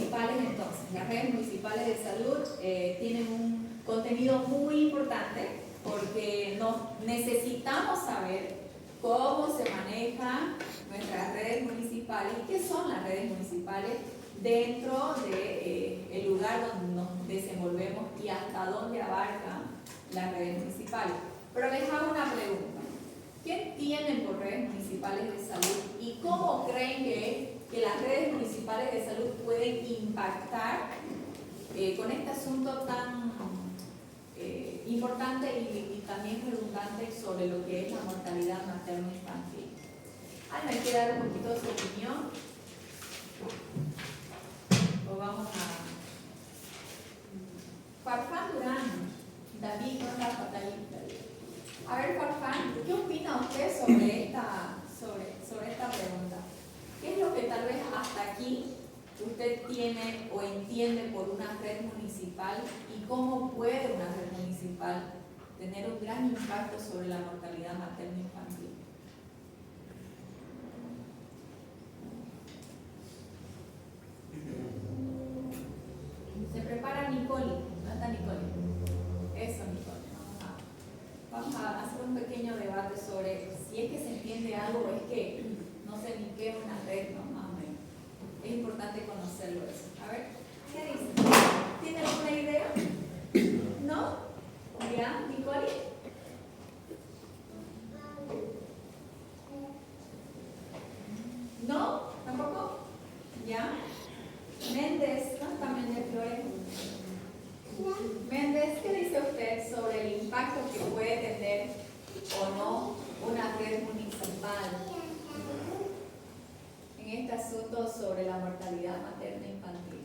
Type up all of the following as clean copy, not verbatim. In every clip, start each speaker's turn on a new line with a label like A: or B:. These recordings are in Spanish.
A: municipales entonces, las redes municipales de salud tienen un contenido muy importante porque necesitamos saber cómo se manejan nuestras redes municipales y qué son las redes municipales dentro del lugar donde nos desenvolvemos y hasta dónde abarcan las redes municipales. Pero les hago una pregunta. ¿Qué entienden por redes municipales de salud y cómo creen que las redes municipales de salud pueden impactar con este asunto tan importante y también redundante sobre lo que es la mortalidad materno-infantil? ¿Alguien me quiere dar un poquito de su opinión? O vamos a... Farfán Durán, David, no está fatalista. A ver, Farfán, ¿qué opina usted sobre esta pregunta? ¿Qué es lo que tal vez hasta aquí usted tiene o entiende por una red municipal y cómo puede una red municipal tener un gran impacto sobre la mortalidad materno-infantil? Se prepara Nicole. ¿Dónde está Nicole? Eso, Nicole. Vamos a hacer un pequeño debate sobre si es que se entiende algo o es que no sé ni qué es una red, no, más o menos. Es importante conocerlo eso. A ver, ¿qué dice? ¿Tiene alguna idea? ¿No? ¿Ya, Nicole? ¿No? ¿Tampoco? ¿Ya? Méndez, ¿no está Méndez Flores? Méndez, ¿qué dice usted sobre el impacto que puede tener o no una red municipal en este asunto sobre la mortalidad materna infantil?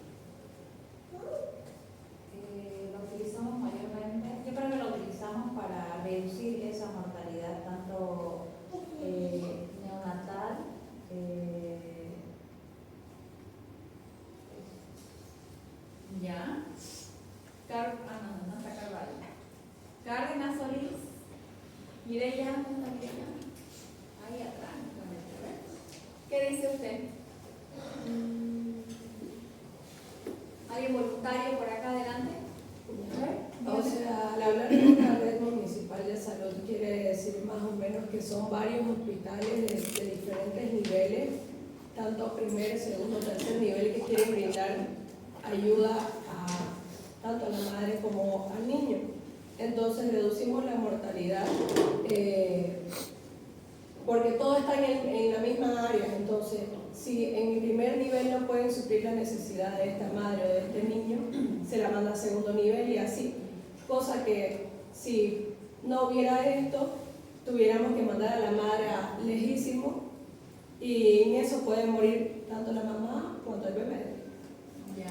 B: Lo utilizamos mayormente, yo creo que lo utilizamos para reducir esa mortalidad tanto neonatal,
A: ¿Ya? No está Carvalho. Cárdenas Solís. Mireya, ¿no está Mireya? Ahí atrás, ¿qué dice usted? ¿Alguien voluntario por acá adelante?
C: O sea, al hablar de una red municipal de salud quiere decir más o menos que son varios hospitales de diferentes niveles, tanto primer, segundo, tercer nivel, que quieren brindar ayuda tanto a la madre como al niño. Entonces reducimos la mortalidad porque todo está en la misma área. Entonces, si en el primer nivel no pueden suplir la necesidad de esta madre o de este niño, se la manda a segundo nivel y así. Cosa que si no hubiera esto, tuviéramos que mandar a la madre a lejísimo y en eso puede morir tanto la mamá cuanto el bebé.
A: Ya,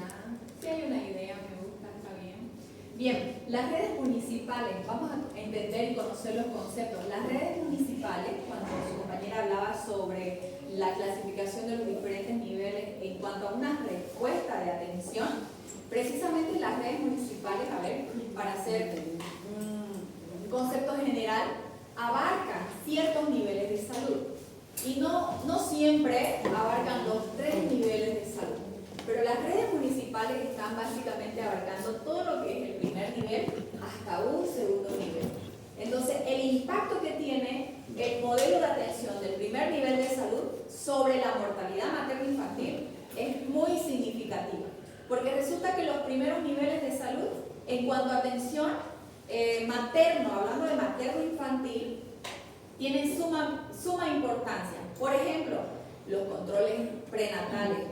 A: si hay una idea, me gusta, está bien. Bien, las redes municipales, vamos a entender y conocer los conceptos. Las redes municipales, cuando su compañera hablaba sobre la clasificación de los diferentes niveles en cuanto a una respuesta de atención, precisamente las redes municipales, a ver, para hacer un concepto general, abarcan ciertos niveles de salud y no siempre abarcan los 3 niveles de salud. Pero las redes municipales están básicamente abarcando todo lo que es el primer nivel hasta un segundo nivel. Entonces, el impacto que tiene el modelo de atención del primer nivel de salud sobre la mortalidad materno-infantil es muy significativa. Porque resulta que los primeros niveles de salud, en cuanto a atención materno, hablando de materno-infantil, tienen suma importancia. Por ejemplo, los controles prenatales,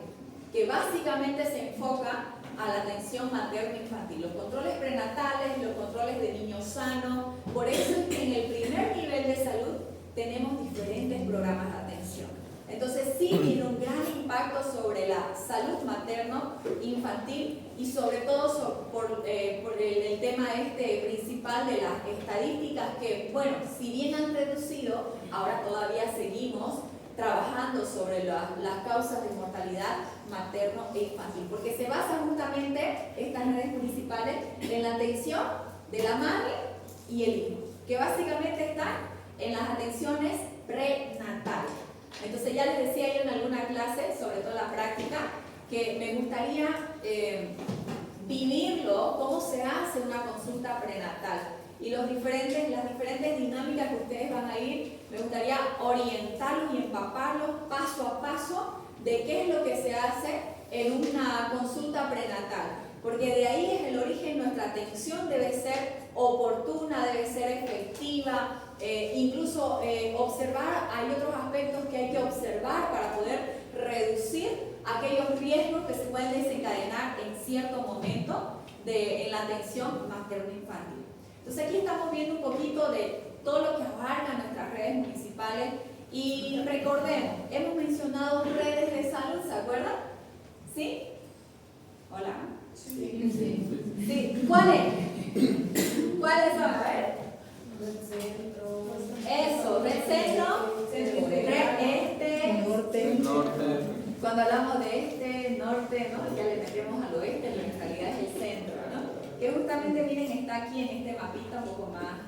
A: que básicamente se enfoca a la atención materno-infantil. Los controles prenatales, los controles de niños sanos. Por eso es que en el primer nivel de salud tenemos diferentes programas de atención. Entonces sí tiene un gran impacto sobre la salud materno-infantil y sobre todo por el tema principal de las estadísticas que, bueno, si bien han reducido, ahora todavía seguimos trabajando sobre las causas de mortalidad materno e infantil, porque se basan justamente estas redes municipales en la atención de la madre y el hijo, que básicamente están en las atenciones prenatales. Entonces ya les decía yo en alguna clase, sobre todo la práctica, que me gustaría vivirlo, cómo se hace una consulta prenatal y las diferentes dinámicas que ustedes van a ir. Me gustaría orientarlos y empaparlos paso a paso de qué es lo que se hace en una consulta prenatal, porque de ahí es el origen. Nuestra atención debe ser oportuna, debe ser efectiva, incluso observar, hay otros aspectos que hay que observar para poder reducir aquellos riesgos que se pueden desencadenar en cierto momento en la atención materno-infantil. Entonces aquí estamos viendo un poquito de todo lo que abarcan nuestras redes municipales y recordemos, hemos mencionado redes de salud, ¿se acuerdan? ¿Sí? ¿Hola?
C: Sí.
A: Sí. ¿Cuáles? ¿Cuáles son? A ver.
B: Red Centro.
A: Eso, Red Centro, Red
D: Norte.
A: Cuando hablamos de norte, ¿no? Ya le metemos al oeste, pero en realidad es el centro, ¿no? Que justamente, miren, está aquí en este mapita un poco más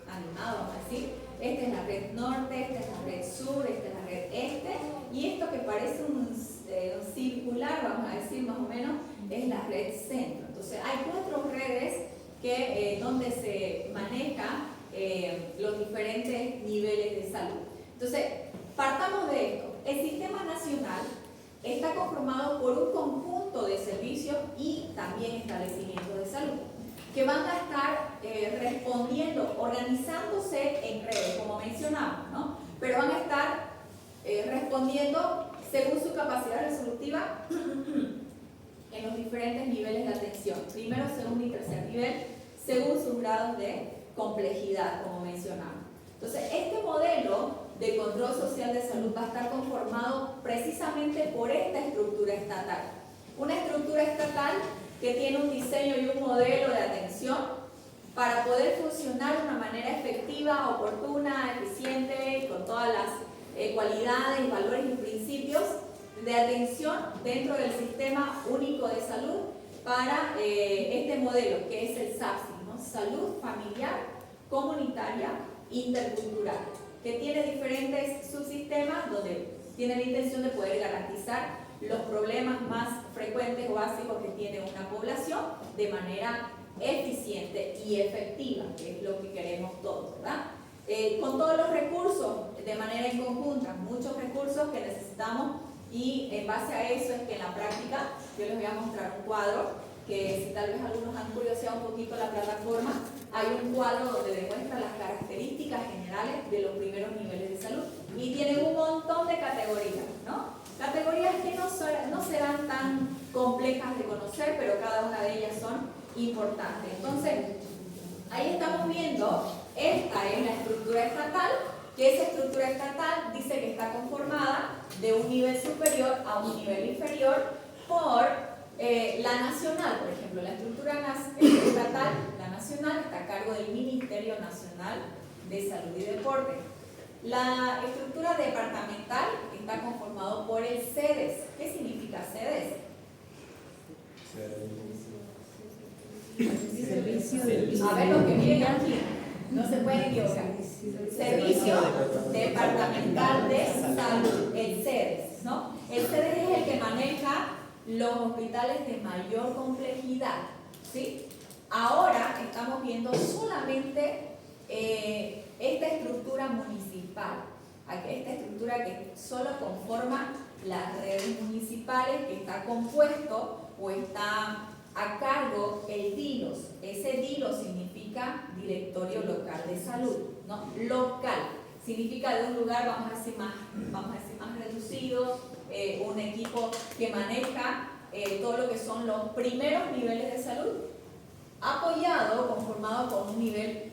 A: animado, vamos a decir. Esta es la red norte, esta es la red sur, esta es la red este, y esto que parece un circular, vamos a decir más o menos, es la red centro. Entonces hay 4 redes que, donde se maneja los diferentes niveles de salud. Entonces, partamos de esto. El sistema nacional está conformado por un conjunto de servicios y también establecimientos de salud que van a estar respondiendo, organizándose en redes, como mencionamos, ¿no? Pero van a estar respondiendo según su capacidad resolutiva en los diferentes niveles de atención, primero, segundo y tercer nivel, según sus grados de complejidad, como mencionamos. Entonces, este modelo de control social de salud va a estar conformado precisamente por esta estructura estatal. Una estructura estatal que tiene un diseño y un modelo de atención para poder funcionar de una manera efectiva, oportuna, eficiente y con todas las cualidades, valores y principios de atención dentro del Sistema Único de Salud para este modelo que es el SAFSI, ¿no? Salud Familiar, Comunitaria, Intercultural, que tiene diferentes subsistemas donde tiene la intención de poder garantizar los problemas más frecuentes o básicos que tiene una población de manera eficiente y efectiva, que es lo que queremos todos, ¿verdad? Con todos los recursos de manera en conjunta, muchos recursos que necesitamos, y en base a eso es que en la práctica yo les voy a mostrar un cuadro que, si tal vez algunos han curioseado un poquito la plataforma, hay un cuadro donde demuestra las características generales de los primeros niveles de salud y tienen un montón de categorías, ¿no? Categorías que no serán tan complejas de conocer, pero cada una de ellas son importantes. Entonces, ahí estamos viendo, esta es la estructura estatal, que esa estructura estatal dice que está conformada de un nivel superior a un nivel inferior por la nacional. Por ejemplo, la estructura estatal, la nacional, está a cargo del Ministerio Nacional de Salud y Deporte. La estructura departamental está conformado por el CEDES. ¿Qué significa CEDES? A ver, los que miren aquí, no se pueden equivocar. Servicio Departamental de Salud, el CEDES, ¿no? El CEDES es el que maneja los hospitales de mayor complejidad, ¿sí? Ahora estamos viendo solamente esta estructura municipal, esta estructura que solo conforma las redes municipales, que está compuesto o está a cargo el DILOS. Ese DILOS significa Directorio Local de Salud, ¿no? Local significa de un lugar, vamos a decir más reducido, un equipo que maneja todo lo que son los primeros niveles de salud, apoyado, conformado con un nivel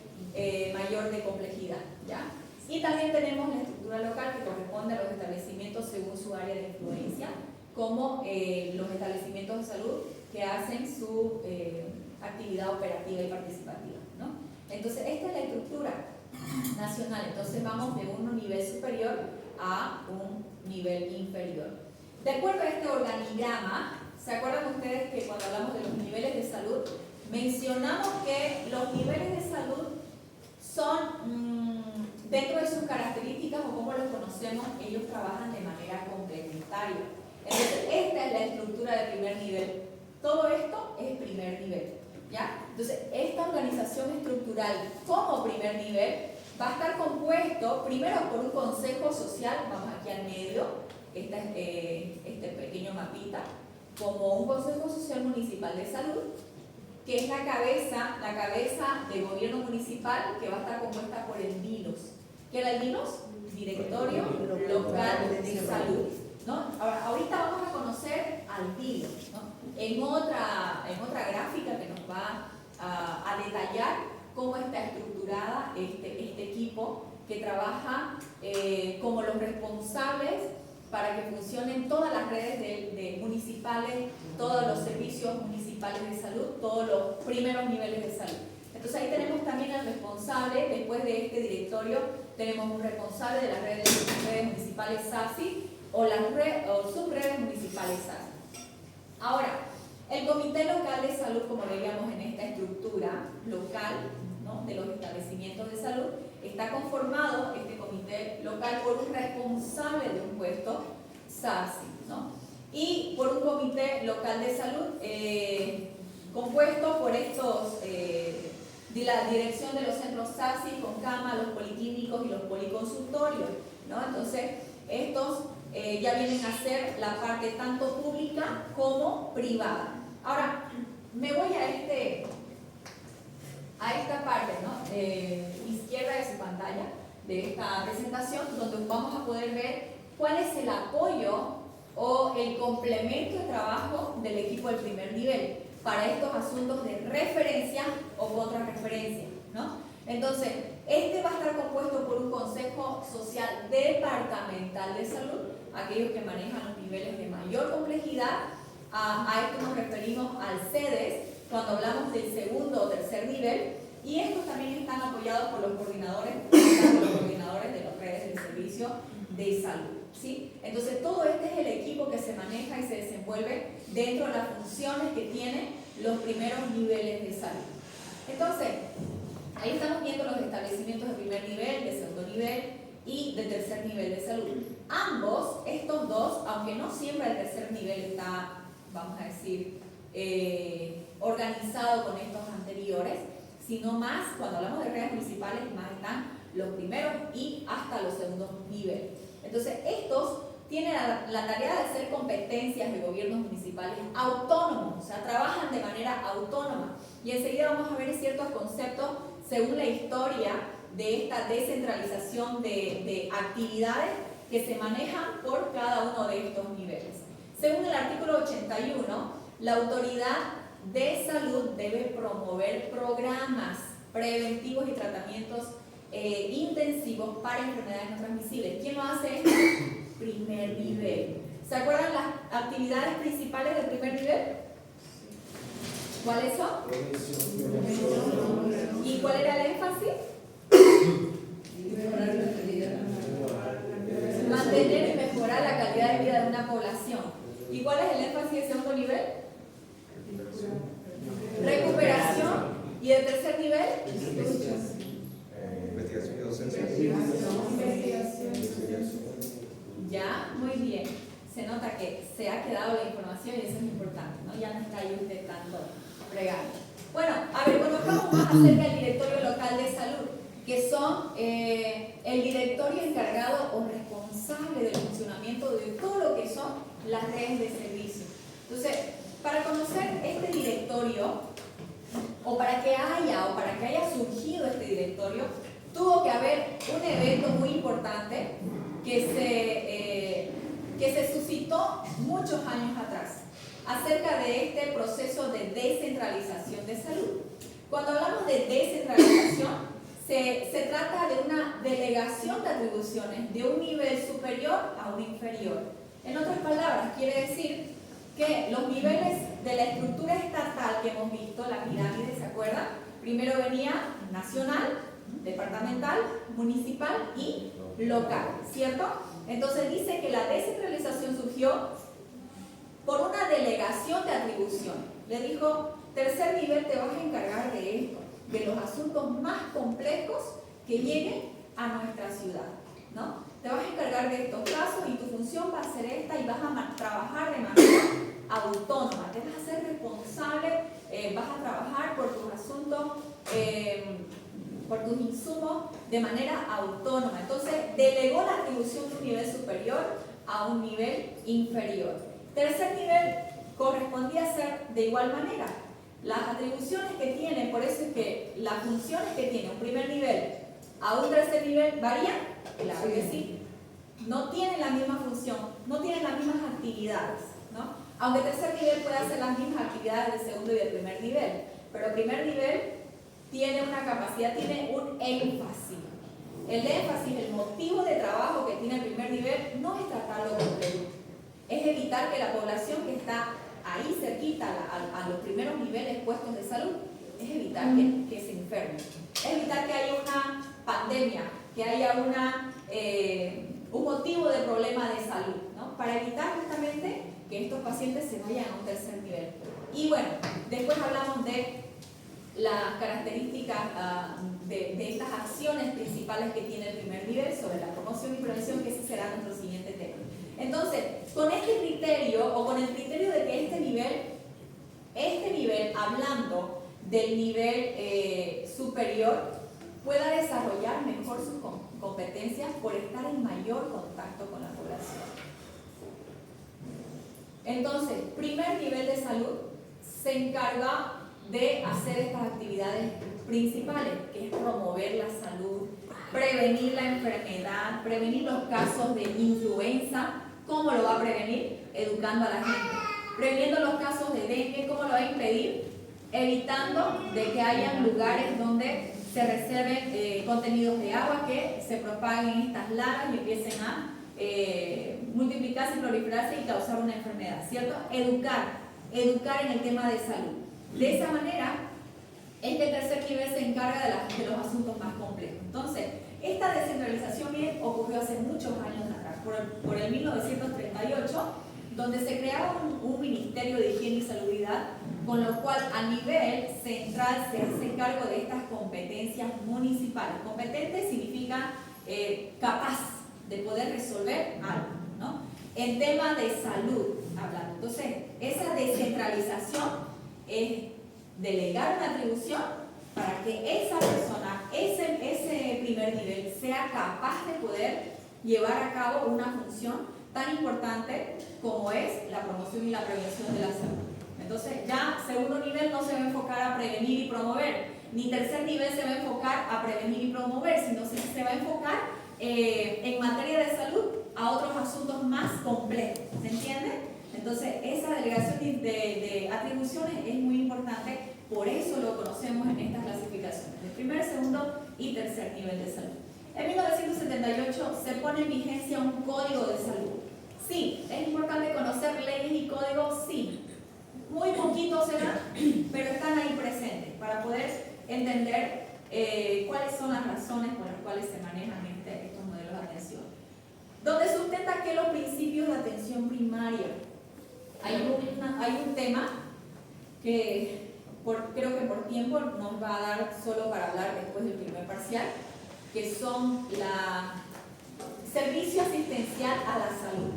A: mayor de complejidad, ¿ya? Y también tenemos la estructura local, que corresponde a los establecimientos según su área de influencia, como los establecimientos de salud que hacen su actividad operativa y participativa, ¿no? Entonces, esta es la estructura nacional. Entonces, vamos de un nivel superior a un nivel inferior. De acuerdo a este organigrama, ¿se acuerdan ustedes que cuando hablamos de los niveles de salud, mencionamos que los niveles de salud son, dentro de sus características o como los conocemos, ellos trabajan de manera complementaria? Entonces, esta es la estructura de primer nivel? Todo esto es primer nivel, ¿ya? Entonces, esta organización estructural como primer nivel va a estar compuesto primero por un consejo social, vamos aquí al medio, este pequeño mapita, como un consejo social municipal de salud, que es la cabeza de gobierno municipal, que va a estar compuesta por el DILOS. ¿Qué era el DILOS? Directorio Local de Salud, ¿no? Ahorita vamos a conocer al DILOS, ¿no? En otra gráfica que nos va a detallar cómo está estructurada este equipo que trabaja como los responsables para que funcionen todas las redes de municipales, todos los servicios municipales de salud, todos los primeros niveles de salud. Entonces ahí tenemos también al responsable, después de este directorio, tenemos un responsable de las redes municipales SASI o subredes municipales SASI. Ahora, el Comité Local de Salud, como veíamos en esta estructura local, ¿no?, de los establecimientos de salud, está conformado este comité local por un responsable de un puesto SASI, ¿no?, y por un comité local de salud compuesto por estos de la dirección de los centros SASI, con cama, los policlínicos y los policonsultorios, ¿no? Entonces, estos ya vienen a ser la parte tanto pública como privada. Ahora, me voy a esta parte, ¿no?, izquierda de su pantalla, de esta presentación, donde vamos a poder ver cuál es el apoyo o el complemento de trabajo del equipo del primer nivel para estos asuntos de referencia o contrarreferencia, ¿no? Entonces, va a estar compuesto por un consejo social departamental de salud, aquellos que manejan los niveles de mayor complejidad. A esto nos referimos al CEDES cuando hablamos del segundo o tercer nivel, y estos también están apoyados por los coordinadores de las redes de servicio de salud, ¿sí? Entonces, todo este es el equipo que se maneja y se desenvuelve dentro de las funciones que tienen los primeros niveles de salud. Entonces, ahí estamos viendo los establecimientos de primer nivel, de segundo nivel y de tercer nivel de salud. Ambos, estos dos, aunque no siempre el tercer nivel está, vamos a decir, organizado con estos anteriores, sino más, cuando hablamos de redes municipales, más están los primeros y hasta los segundos niveles. Entonces, estos tienen la tarea de hacer competencias de gobiernos municipales autónomos, o sea, trabajan de manera autónoma. Y enseguida vamos a ver ciertos conceptos según la historia de esta descentralización de actividades que se manejan por cada uno de estos niveles. Según el artículo 81, la autoridad de salud debe promover programas preventivos y tratamientos intensivos para enfermedades no transmisibles. ¿Quién lo hace? Primer nivel. ¿Se acuerdan las actividades principales del primer nivel? ¿Cuáles son? ¿Y cuál era el énfasis? Mantener y mejorar la calidad de vida de una población. ¿Y cuál es el énfasis de segundo nivel? Recuperación. ¿Y el tercer nivel?
D: Investigación y docencia.
A: Ya, muy bien. Se nota que se ha quedado la información y eso es importante, ¿no? Ya no está ahí usted tanto fregando. Bueno, a ver, conozcamos más acerca del directorio local de salud, que son el directorio encargado o responsable del funcionamiento de todo lo que son las redes de servicio. Entonces, para conocer este directorio, o para que haya surgido este directorio, tuvo que haber un evento muy importante que se suscitó muchos años atrás, acerca de este proceso de descentralización de salud. Cuando hablamos de descentralización, se trata de una delegación de atribuciones de un nivel superior a un inferior. En otras palabras, quiere decir que los niveles de la estructura estatal que hemos visto, la pirámide, ¿se acuerdan? Primero venía nacional, departamental, municipal y local, ¿cierto? Entonces dice que la descentralización surgió por una delegación de atribución. Le dijo, tercer nivel, te vas a encargar de esto, de los asuntos más complejos que lleguen a nuestra ciudad, ¿no? Te vas a encargar de estos casos y tu función va a ser esta y vas a trabajar de manera autónoma, te vas a ser responsable, vas a trabajar por tus asuntos, por tus insumos de manera autónoma. Entonces, delegó la atribución de un nivel superior a un nivel inferior. Tercer nivel correspondía ser de igual manera. Las atribuciones que tiene, por eso es que las funciones que tiene un primer nivel a un tercer nivel varían, claro que sí. No tienen la misma función, no tienen las mismas actividades, ¿no? Aunque el tercer nivel puede hacer las mismas actividades del segundo y del primer nivel, pero el primer nivel tiene una capacidad, tiene un énfasis. El énfasis, el motivo de trabajo que tiene el primer nivel no es tratarlo con producto, es evitar que la población que está ahí cerquita a los primeros niveles puestos de salud, es evitar que se enfermen, es evitar que haya una pandemia, que haya un motivo de problema de salud, ¿no? Para evitar justamente que estos pacientes se vayan a un tercer nivel. Y bueno, después hablamos de las características de estas acciones principales que tiene el primer nivel sobre la promoción y prevención, que ese será nuestro siguiente tema. Entonces, con este criterio, o con el criterio de que este nivel, hablando del nivel superior, pueda desarrollar mejor sus competencias por estar en mayor contacto con la población. Entonces, primer nivel de salud se encarga de hacer estas actividades principales, que es promover la salud, prevenir la enfermedad, prevenir los casos de influenza. ¿Cómo lo va a prevenir? Educando a la gente. Preveniendo los casos de dengue, ¿cómo lo va a impedir? Evitando de que hayan lugares donde se reserven contenidos de agua, que se propaguen estas larvas y empiecen a multiplicarse, proliferarse y causar una enfermedad, ¿cierto? Educar en el tema de salud. De esa manera es que el tercer nivel se encarga de los asuntos más complejos. Entonces, esta descentralización bien ocurrió hace muchos años atrás, por el 1938, donde se creaba un Ministerio de Higiene y Salubridad, con lo cual a nivel central se hace cargo de estas competencias municipales. Competente significa capaz de poder resolver algo, ¿no? En tema de salud, hablando. Entonces, esa descentralización es delegar una atribución para que esa persona, ese primer nivel, sea capaz de poder llevar a cabo una función tan importante como es la promoción y la prevención de la salud. Entonces, ya segundo nivel no se va a enfocar a prevenir y promover, ni tercer nivel se va a enfocar a prevenir y promover, sino se va a enfocar en materia de salud a otros asuntos más complejos. ¿Se entiende? Entonces, esa delegación de atribuciones es muy importante, por eso lo conocemos en estas clasificaciones, de primer, segundo y tercer nivel de salud. En 1978 se pone en vigencia un código de salud. Sí, es importante conocer leyes y códigos, sí. Muy poquitos serán, pero están ahí presentes para poder entender cuáles son las razones por las cuales se manejan estos modelos de atención. Donde sustenta que los principios de atención primaria. Hay un tema que creo que por tiempo nos va a dar solo para hablar después del primer parcial, que son servicio asistencial a la salud.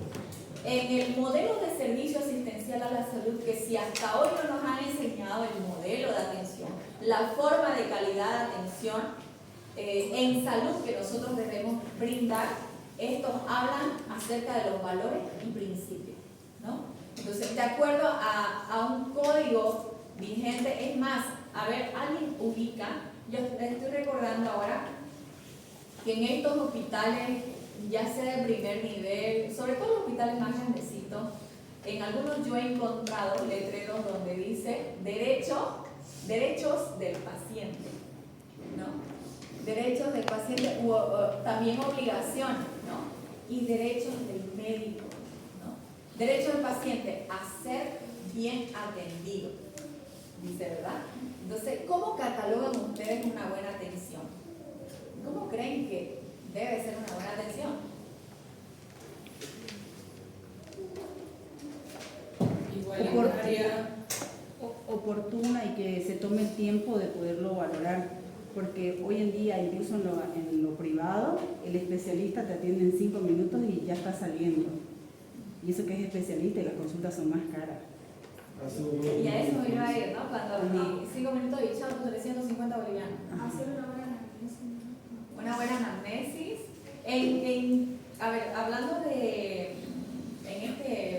A: En el modelo de servicio asistencial a la salud, que si hasta hoy no nos han enseñado el modelo de atención, la forma de calidad de atención en salud que nosotros debemos brindar, estos hablan acerca de los valores y principios, ¿no? Entonces, de acuerdo a un código vigente, es más, a ver, alguien ubica, yo estoy recordando ahora que en estos hospitales, ya sea de primer nivel, sobre todo los hospitales más grandecitos, en algunos yo he encontrado letreros donde dice derechos del paciente, ¿no? Derechos del paciente, también obligaciones, ¿no? Y derechos del médico, ¿no? Derecho del paciente a ser bien atendido, dice, ¿verdad? Entonces, ¿cómo catalogan ustedes una buena atención? ¿Cómo creen que debe ser una buena atención?
D: Igualitaria, oportuna y que se tome el tiempo de poderlo valorar, porque hoy en día incluso en lo privado el especialista te atiende en 5 minutos y ya está saliendo, y eso que es especialista y las consultas son más caras.
A: Y a eso me iba a ir, ¿no? Cuando mi 5 minutos de bichado, 350 bolivianos.
E: Hacer una buena anamnesis.
A: Una buena anamnesis. A ver, hablando de,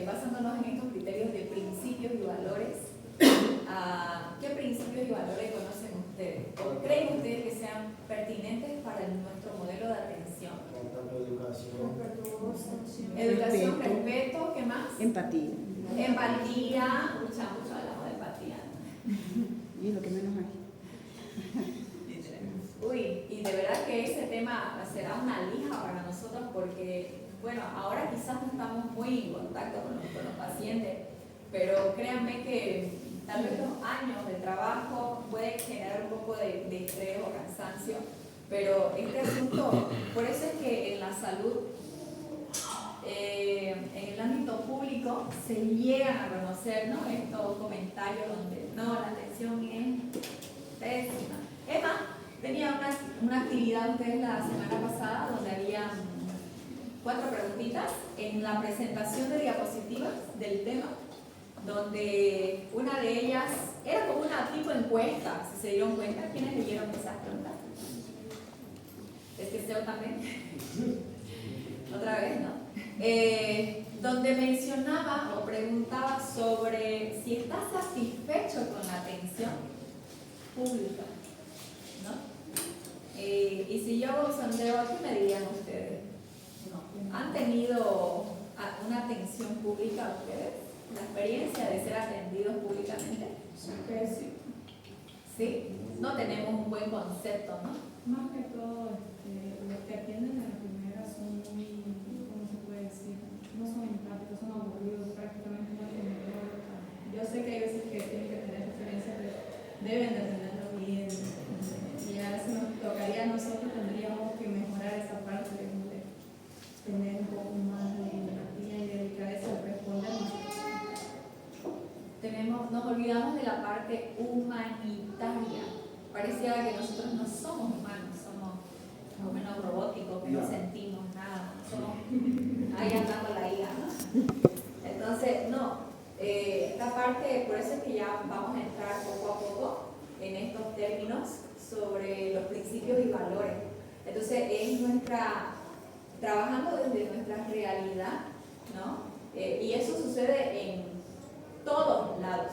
A: basándonos en estos criterios de principios y valores, ¿qué principios y valores conocen ustedes? ¿O creen ustedes que sean pertinentes para nuestro modelo de atención? Educación, respeto, ¿qué más?
D: Empatía.
A: Empatía, mucho hablamos de empatía.
D: Y es lo que menos hay.
A: Uy, y de verdad que ese tema será una lija para nosotros porque, bueno, ahora quizás no estamos muy en contacto con los pacientes, pero créanme que tal vez los años de trabajo pueden generar un poco de estrés o cansancio, pero este asunto, por eso es que en la salud, en el ámbito público, se llegan a conocer, ¿no?, estos comentarios donde no, la atención es pésima. Es más, tenía una actividad ustedes la semana pasada donde había 4 preguntitas en la presentación de diapositivas del tema, donde una de ellas era como una tipo encuesta, si se dieron cuenta. ¿Quiénes leyeron esas preguntas? ¿Es que SEO también? Otra vez, ¿no? Donde mencionaba o preguntaba sobre si está satisfecho con la atención pública, ¿no? Y si yo hago un sondeo, ¿qué me dirían ustedes? ¿Han tenido una atención pública ustedes? ¿La experiencia de ser atendidos públicamente?
E: Sí.
A: ¿Sí? No tenemos un buen concepto, ¿no?
E: Más que todo, los que atienden a la primera son muy, ¿cómo se puede decir? No son empáticos, son aburridos, prácticamente no tienen todo. Yo sé que hay veces que tienen que tener referencia, pero deben de tenerlo bien. Y a veces nos tocaría a nosotros, tendríamos que mejorar esa parte de tener un poco más de empatía y dedicarse a responder más.
A: Nos olvidamos de la parte humanitaria. Parecía que nosotros no somos humanos, somos más o menos robóticos, que no sentimos nada, somos ahí andando la IA, ¿no? Entonces, no, esta parte, por eso es que ya vamos a entrar poco a poco en estos términos sobre los principios y valores. Entonces, es trabajando desde nuestra realidad, ¿no? Y eso sucede en todos lados,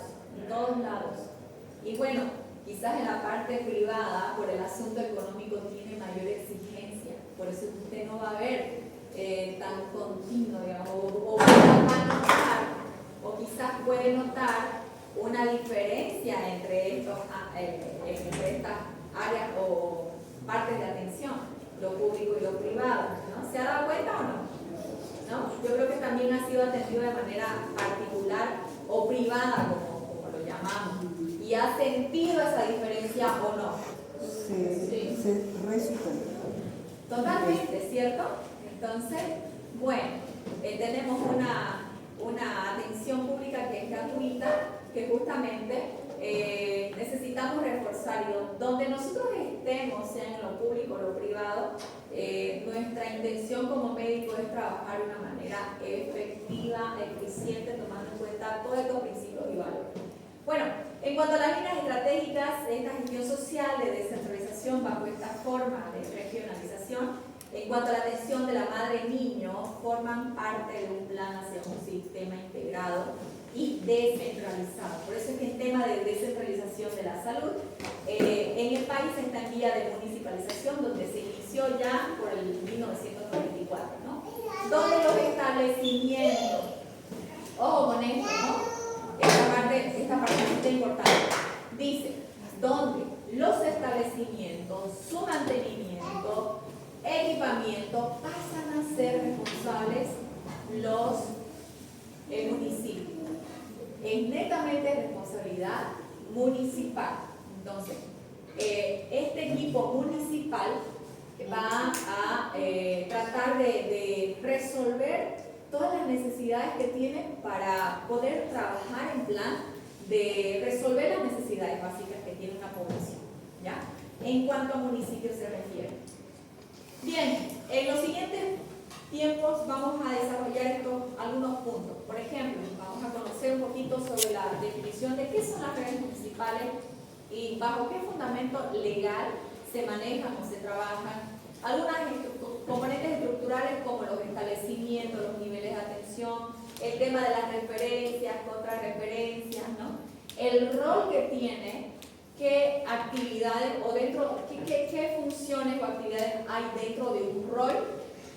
A: y bueno, quizás en la parte privada, por el asunto económico, tiene mayor exigencia, por eso usted no va a ver tan continuo, digamos, o va a notar, o quizás puede notar una diferencia entre estas áreas o partes de atención, lo público y lo privado, ¿no? ¿Se ha dado cuenta o no? ¿No? Yo creo que también ha sido atendido de manera particular o privada, como lo llamamos, y ha sentido esa diferencia o no.
D: Sí. Se resulta.
A: Totalmente, ¿cierto? Entonces, bueno, tenemos una atención pública que es gratuita, que justamente necesitamos reforzar, y donde nosotros estemos, sea en lo público o lo privado, nuestra intención como médico es trabajar de una manera efectiva, eficiente, tomando en cuenta todos estos principios y valores. Bueno, en cuanto a las líneas estratégicas de esta gestión social de descentralización bajo esta forma de regionalización, en cuanto a la atención de la madre-niño, forman parte de un plan hacia un sistema integrado y descentralizado. Por eso es que el tema de descentralización de la salud en el país está en vía de municipalización, donde se inició ya por el 1994, ¿no? Donde los establecimientos, ojo con esto, ¿no? Esta parte es importante. Dice, donde los establecimientos, su mantenimiento, equipamiento, pasan a ser responsables los municipios. Es netamente responsabilidad municipal. Entonces, este equipo municipal va a tratar de resolver todas las necesidades que tiene para poder trabajar en plan de resolver las necesidades básicas que tiene una población, ¿ya? En cuanto a municipios se refiere. Bien, en los siguientes tiempos vamos a desarrollar algunos puntos. Por ejemplo, vamos vamos a conocer un poquito sobre la definición de qué son las redes municipales y bajo qué fundamento legal se manejan o se trabajan algunas componentes estructurales como los establecimientos, los niveles de atención, el tema de las referencias, contrarreferencias, ¿no? El rol que tiene, qué actividades o dentro, qué funciones o actividades hay dentro de un rol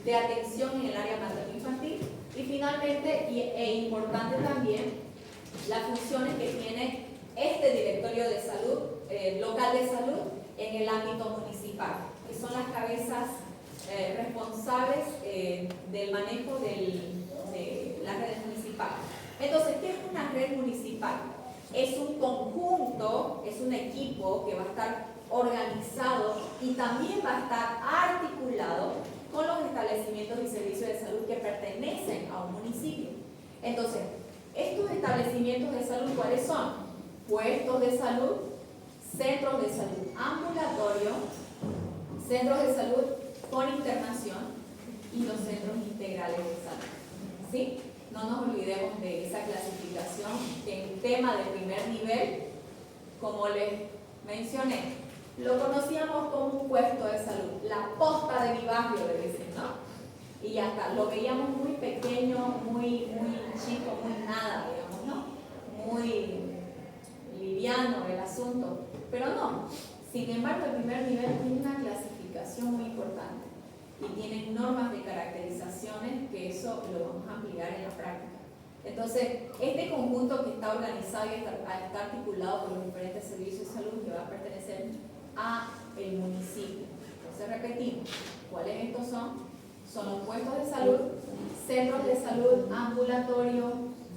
A: de atención en el área materno-infantil y finalmente, e importante también, las funciones que tiene este directorio de salud, local de salud, en el ámbito municipal, que son las cabezas responsables del manejo de las redes municipales. Entonces, ¿qué es una red municipal? Es un conjunto, es un equipo que va a estar organizado y también va a estar articulado con los establecimientos y servicios de salud que pertenecen a un municipio. Entonces, estos establecimientos de salud, ¿cuáles son? Puestos de salud, centros de salud ambulatorio, centros de salud con internación y los centros integrales de salud. ¿Sí? No nos olvidemos de esa clasificación en tema de primer nivel, como les mencioné, lo conocíamos como un puesto de salud, la posta de mi barrio, le dicen, ¿no? Y ya está, lo veíamos muy pequeño, muy chico, muy nada, digamos, ¿no? Muy liviano el asunto, pero no. Sin embargo, el primer nivel tiene una clasificación muy importante y tiene normas de caracterizaciones que eso lo vamos a ampliar en la práctica. Entonces, este conjunto que está organizado y está articulado por los diferentes servicios de salud que va a pertenecer a el municipio. Entonces, repetimos, ¿cuáles estos son? Son los puestos de salud, centros de salud ambulatorio,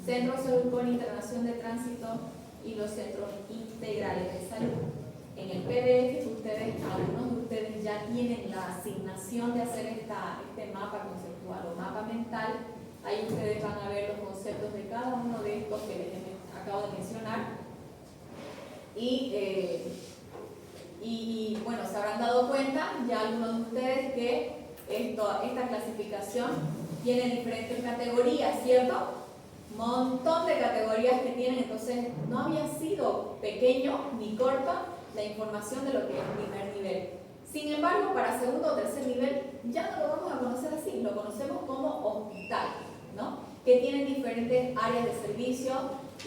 A: centros de salud con internación de tránsito y los centros integrales de salud. En el PDF, algunos de ustedes ya tienen la asignación de hacer este mapa conceptual o mapa mental. Ahí ustedes van a ver los conceptos de cada uno de estos que les acabo de mencionar. Y bueno, se habrán dado cuenta ya algunos de ustedes que esta clasificación tiene diferentes categorías, ¿cierto? Montón de categorías que tienen, entonces no había sido pequeño ni corto la información de lo que es primer nivel. Sin embargo, para segundo o tercer nivel ya no lo vamos a conocer así, lo conocemos como hospital, ¿no? Que tienen diferentes áreas de servicio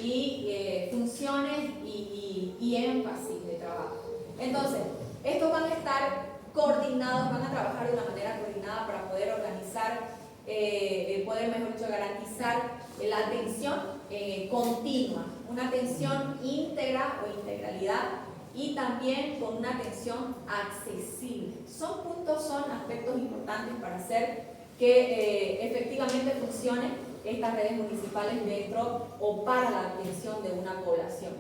A: y funciones y énfasis de trabajo. Entonces, estos van a estar coordinados, van a trabajar de una manera coordinada para poder organizar, poder, mejor dicho, garantizar la atención continua, una atención íntegra o integralidad y también con una atención accesible. Son aspectos importantes para hacer que efectivamente funcionen estas redes municipales dentro o para la atención de una población.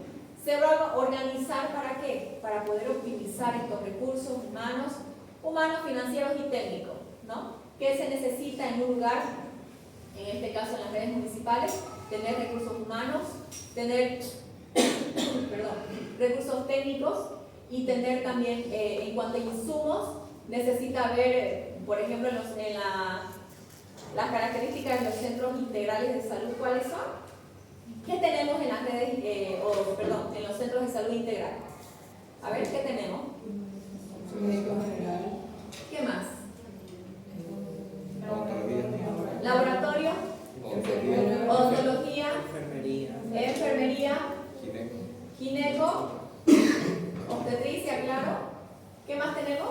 A: Se va a organizar ¿para qué? Para poder optimizar estos recursos humanos, financieros y técnicos, ¿no? ¿Qué se necesita en un lugar? En este caso en las redes municipales, tener recursos humanos, tener recursos técnicos y tener también, en cuanto a insumos, necesita ver, por ejemplo, las características de los centros integrales de salud, ¿cuáles son? ¿Qué tenemos en las redes, en los centros de salud integral? A ver, ¿qué tenemos? ¿Qué más? Laboratorio, odontología, enfermería, gineco, obstetricia, claro. ¿Qué más tenemos?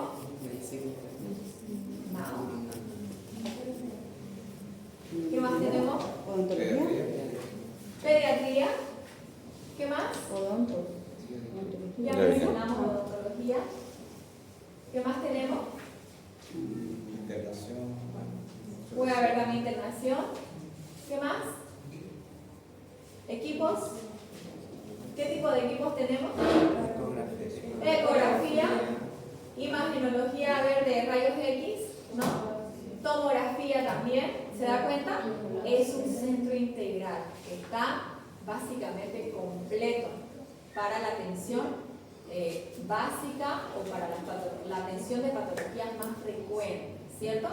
A: No. ¿Qué más tenemos?
D: Odontología.
A: Pediatría. ¿Qué más?
D: Odonto.
A: Ya mencionamos odontología. ¿Qué más tenemos?
F: Integración.
A: Puede haber también internación. ¿Qué más? ¿Equipos? ¿Qué tipo de equipos tenemos? Ecografía, imagenología, a ver, de rayos X, ¿no? Tomografía también, ¿se da cuenta? Es un centro integral que está básicamente completo para la atención básica o para la atención de patologías más frecuentes, ¿cierto?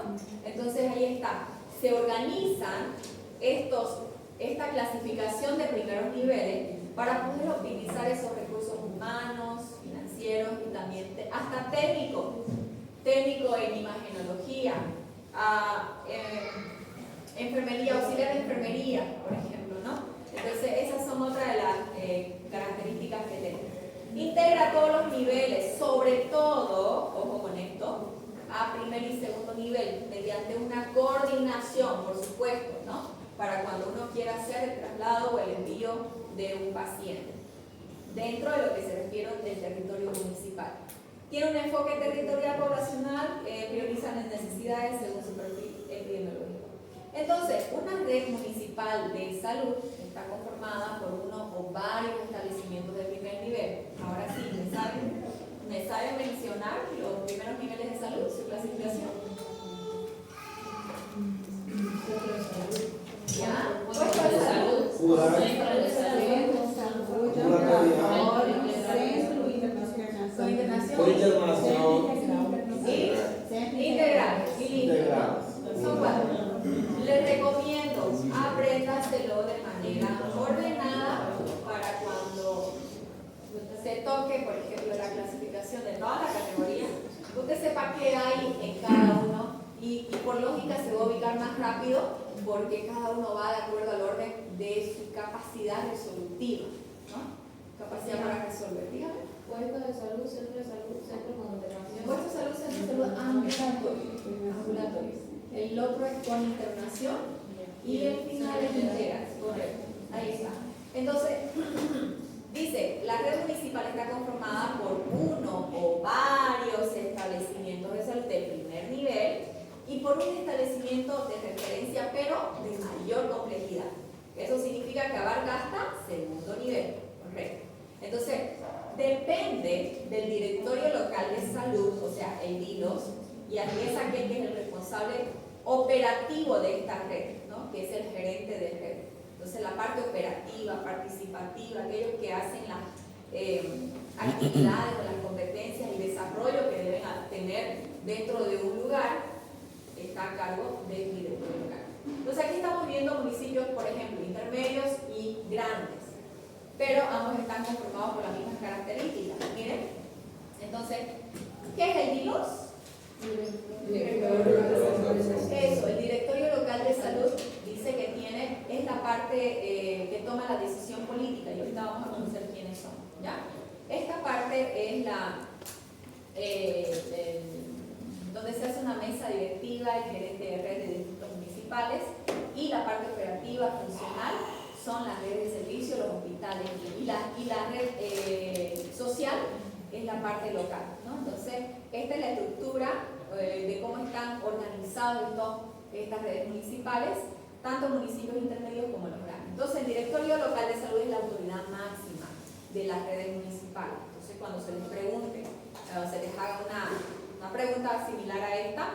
A: Entonces ahí está, se organizan estos esta clasificación de primeros niveles para poder optimizar esos recursos humanos, financieros y también hasta técnicos en imagenología, enfermería, auxiliar de enfermería, por ejemplo, ¿no? Entonces esas son otras de las características que tenemos. Integra todos los niveles, sobre todo, ojo con esto, a primer y segundo nivel, mediante una coordinación, por supuesto, ¿no? Para cuando uno quiera hacer el traslado o el envío de un paciente, dentro de lo que se refiere del territorio municipal. Tiene un enfoque territorial poblacional, prioriza las necesidades según su perfil epidemiológico. Entonces, una red municipal de salud está conformada por uno o varios establecimientos de primer nivel. Ahora sí, ¿me sabe mencionar los primeros niveles de salud, su clasificación? ¿Ya? Puesto de salud. Con internación. Integral. Son cuatro. Les recomiendo apréndaselo de manera ordenada para cuando se toque, por ejemplo, la clasificación de todas las categorías, usted sepa qué hay en cada uno y por lógica se va a ubicar más rápido porque cada uno va de acuerdo al orden de su capacidad resolutiva, ¿no? Capacidad para resolver, dígame.
B: Puesto de salud, centro de salud, centro con internación.
A: Puesto de salud, centro de salud ambulatorio. El otro es con internación y el final es integral, correcto. Ahí está. Entonces, dice, la red municipal está conformada por uno o varios establecimientos de salud de primer nivel y por un establecimiento de referencia, pero de mayor complejidad. Eso significa que abarca hasta segundo nivel, correcto. Entonces, depende del directorio local de salud, o sea, el DILOS, y aquí es aquel que es el responsable operativo de esta red, ¿no? Que es el gerente de red. Entonces, la parte operativa, participativa, aquellos que hacen las actividades o las competencias y desarrollo que deben tener dentro de un lugar, está a cargo del directorio local. Entonces, aquí estamos viendo municipios, por ejemplo, intermedios y grandes, pero ambos están conformados por las mismas características. Miren, entonces, ¿qué es el DILOS? Eso, el directorio local de salud dice que es la parte que toma la decisión política y ahorita vamos a conocer quiénes son, ¿ya? Esta parte es donde se hace una mesa directiva, el gerente de red de distritos municipales, y la parte operativa, funcional, son las redes de servicio, los hospitales, y la red social es la parte local, ¿no? Entonces, esta es la estructura de cómo están organizadas estas redes municipales, tanto municipios intermedios como los grandes. Entonces, el directorio local de salud es la autoridad máxima de las redes municipales. Entonces, cuando se les pregunte, se les haga una pregunta similar a esta,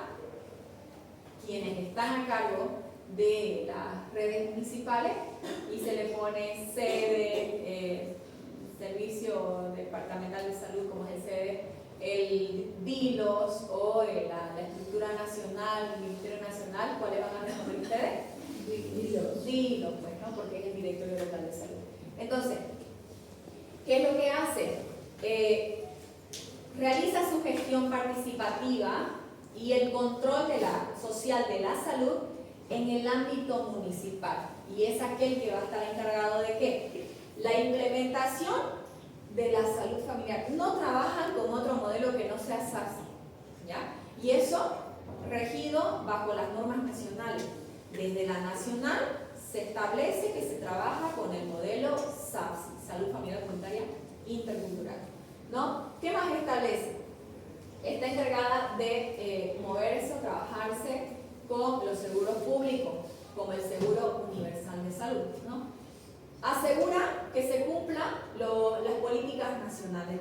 A: quienes están a cargo de las redes municipales y se le pone sede, servicio departamental de salud como es el sede, el DILOS o la estructura nacional, el Ministerio Nacional, ¿cuáles van a responder ustedes? DILOS, pues, ¿no? Porque es el directorio local de salud. Entonces, ¿qué es lo que hace? Realiza su gestión participativa y el control social de la salud en el ámbito municipal. Y es aquel que va a estar encargado de ¿qué? La implementación de la salud familiar. No trabajan con otro modelo que no sea SAFSI, ¿ya? Y eso regido bajo las normas nacionales. Desde la nacional se establece que se trabaja con el modelo SAFSI, Salud Familiar Comunitaria Intercultural, ¿no? ¿Qué más establece? Está encargada de moverse o trabajarse con los seguros públicos, como el Seguro Universal de Salud, ¿no? Asegura que se cumplan las políticas nacionales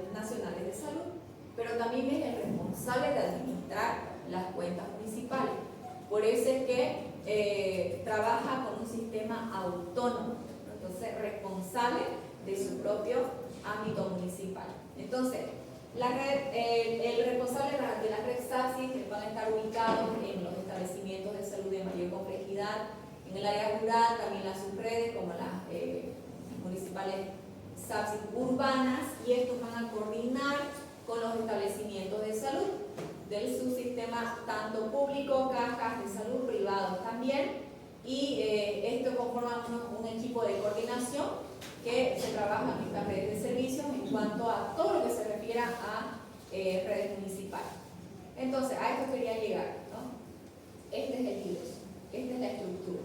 A: de salud, pero también es el responsable de administrar las cuentas municipales. Por eso es que trabaja con un sistema autónomo, ¿no? Entonces responsable de su propio ámbito municipal. Entonces, el responsable de la red SAFSI que van a estar ubicados en los establecimientos de salud de mayor complejidad En el área rural también las subredes como las municipales SAPS urbanas, y estos van a coordinar con los establecimientos de salud del subsistema tanto público, cajas de salud, privados también, y esto conforma un equipo de coordinación que se trabaja en estas redes de servicios en cuanto a todo lo que se refiere a redes municipales. Entonces, a esto quería llegar, ¿no? Este es el DILOS, esta es la estructura.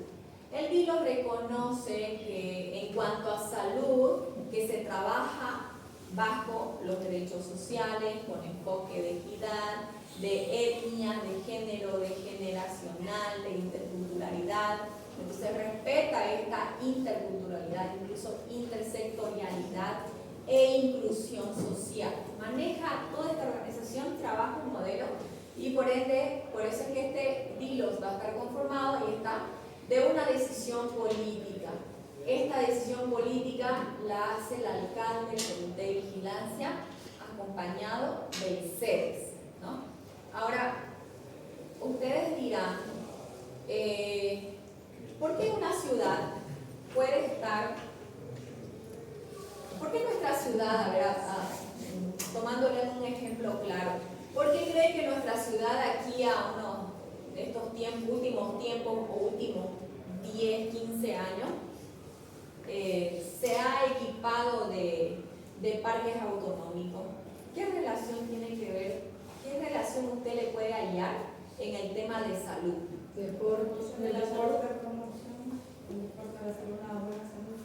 A: El DILOS reconoce que en cuanto a salud, que se trabaja bajo los derechos sociales, con enfoque de equidad, de etnia, de género, de generacional, de interculturalidad. Entonces respeta esta interculturalidad, incluso intersectorialidad e inclusión social. Maneja toda esta organización, trabaja un modelo, y por ende, por eso es que este DILOS va a estar conformado y está de una decisión política. Esta decisión política la hace el alcalde del Comité de Vigilancia, acompañado del CEDES, ¿no? Ahora, ustedes dirán, ¿por qué una ciudad puede estar, por qué nuestra ciudad, a ver, tomándole un ejemplo claro, ¿por qué cree que nuestra ciudad aquí a unos estos últimos tiempos o últimos 10, 15 años se ha equipado de parques autonómicos? ¿Qué relación tiene que ver? ¿Qué relación usted le puede hallar en el tema de salud?
E: De la salud de promoción, porque la salud, una buena salud.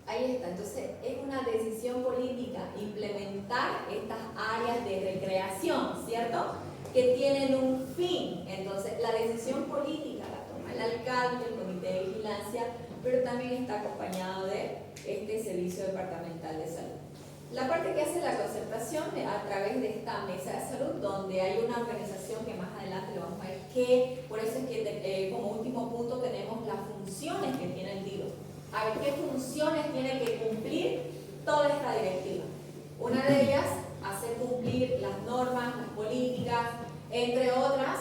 A: Ahí está, entonces es una decisión política implementar estas áreas de recreación, ¿cierto? Que tienen un fin. Entonces la decisión política la toma el alcalde, el comité de vigilancia, pero también está acompañado de este servicio departamental de salud. La parte que hace la concertación a través de esta mesa de salud, donde hay una organización que más adelante lo vamos a ver, que por eso es que como último punto tenemos las funciones que tiene el DILOS. A ver qué funciones tiene que cumplir toda esta directiva. Una de ellas, hacer cumplir las normas, las políticas, entre otras,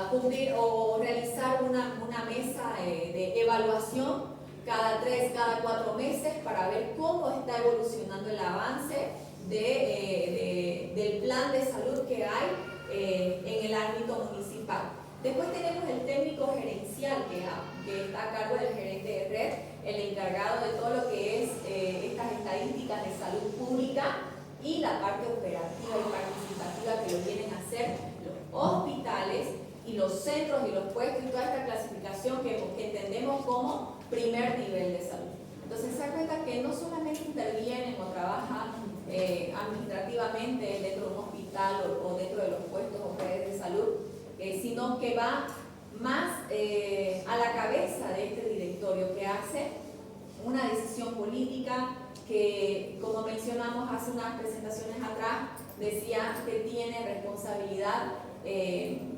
A: cumplir o realizar una mesa de evaluación cada 3, cada 4 meses para ver cómo está evolucionando el avance del plan de salud que hay en el ámbito municipal. Después tenemos el técnico gerencial que está a cargo del gerente de red, el encargado de todo lo que es estas estadísticas de salud pública y la parte operativa y participativa que lo vienen a hacer los hospitales y los centros y los puestos y toda esta clasificación que entendemos como primer nivel de salud. Entonces se da cuenta que no solamente intervienen o trabajan administrativamente dentro de un hospital o dentro de los puestos o redes de salud, sino que va más a la cabeza de este directorio, que hace una decisión política que, como mencionamos hace unas presentaciones atrás, decía que tiene responsabilidad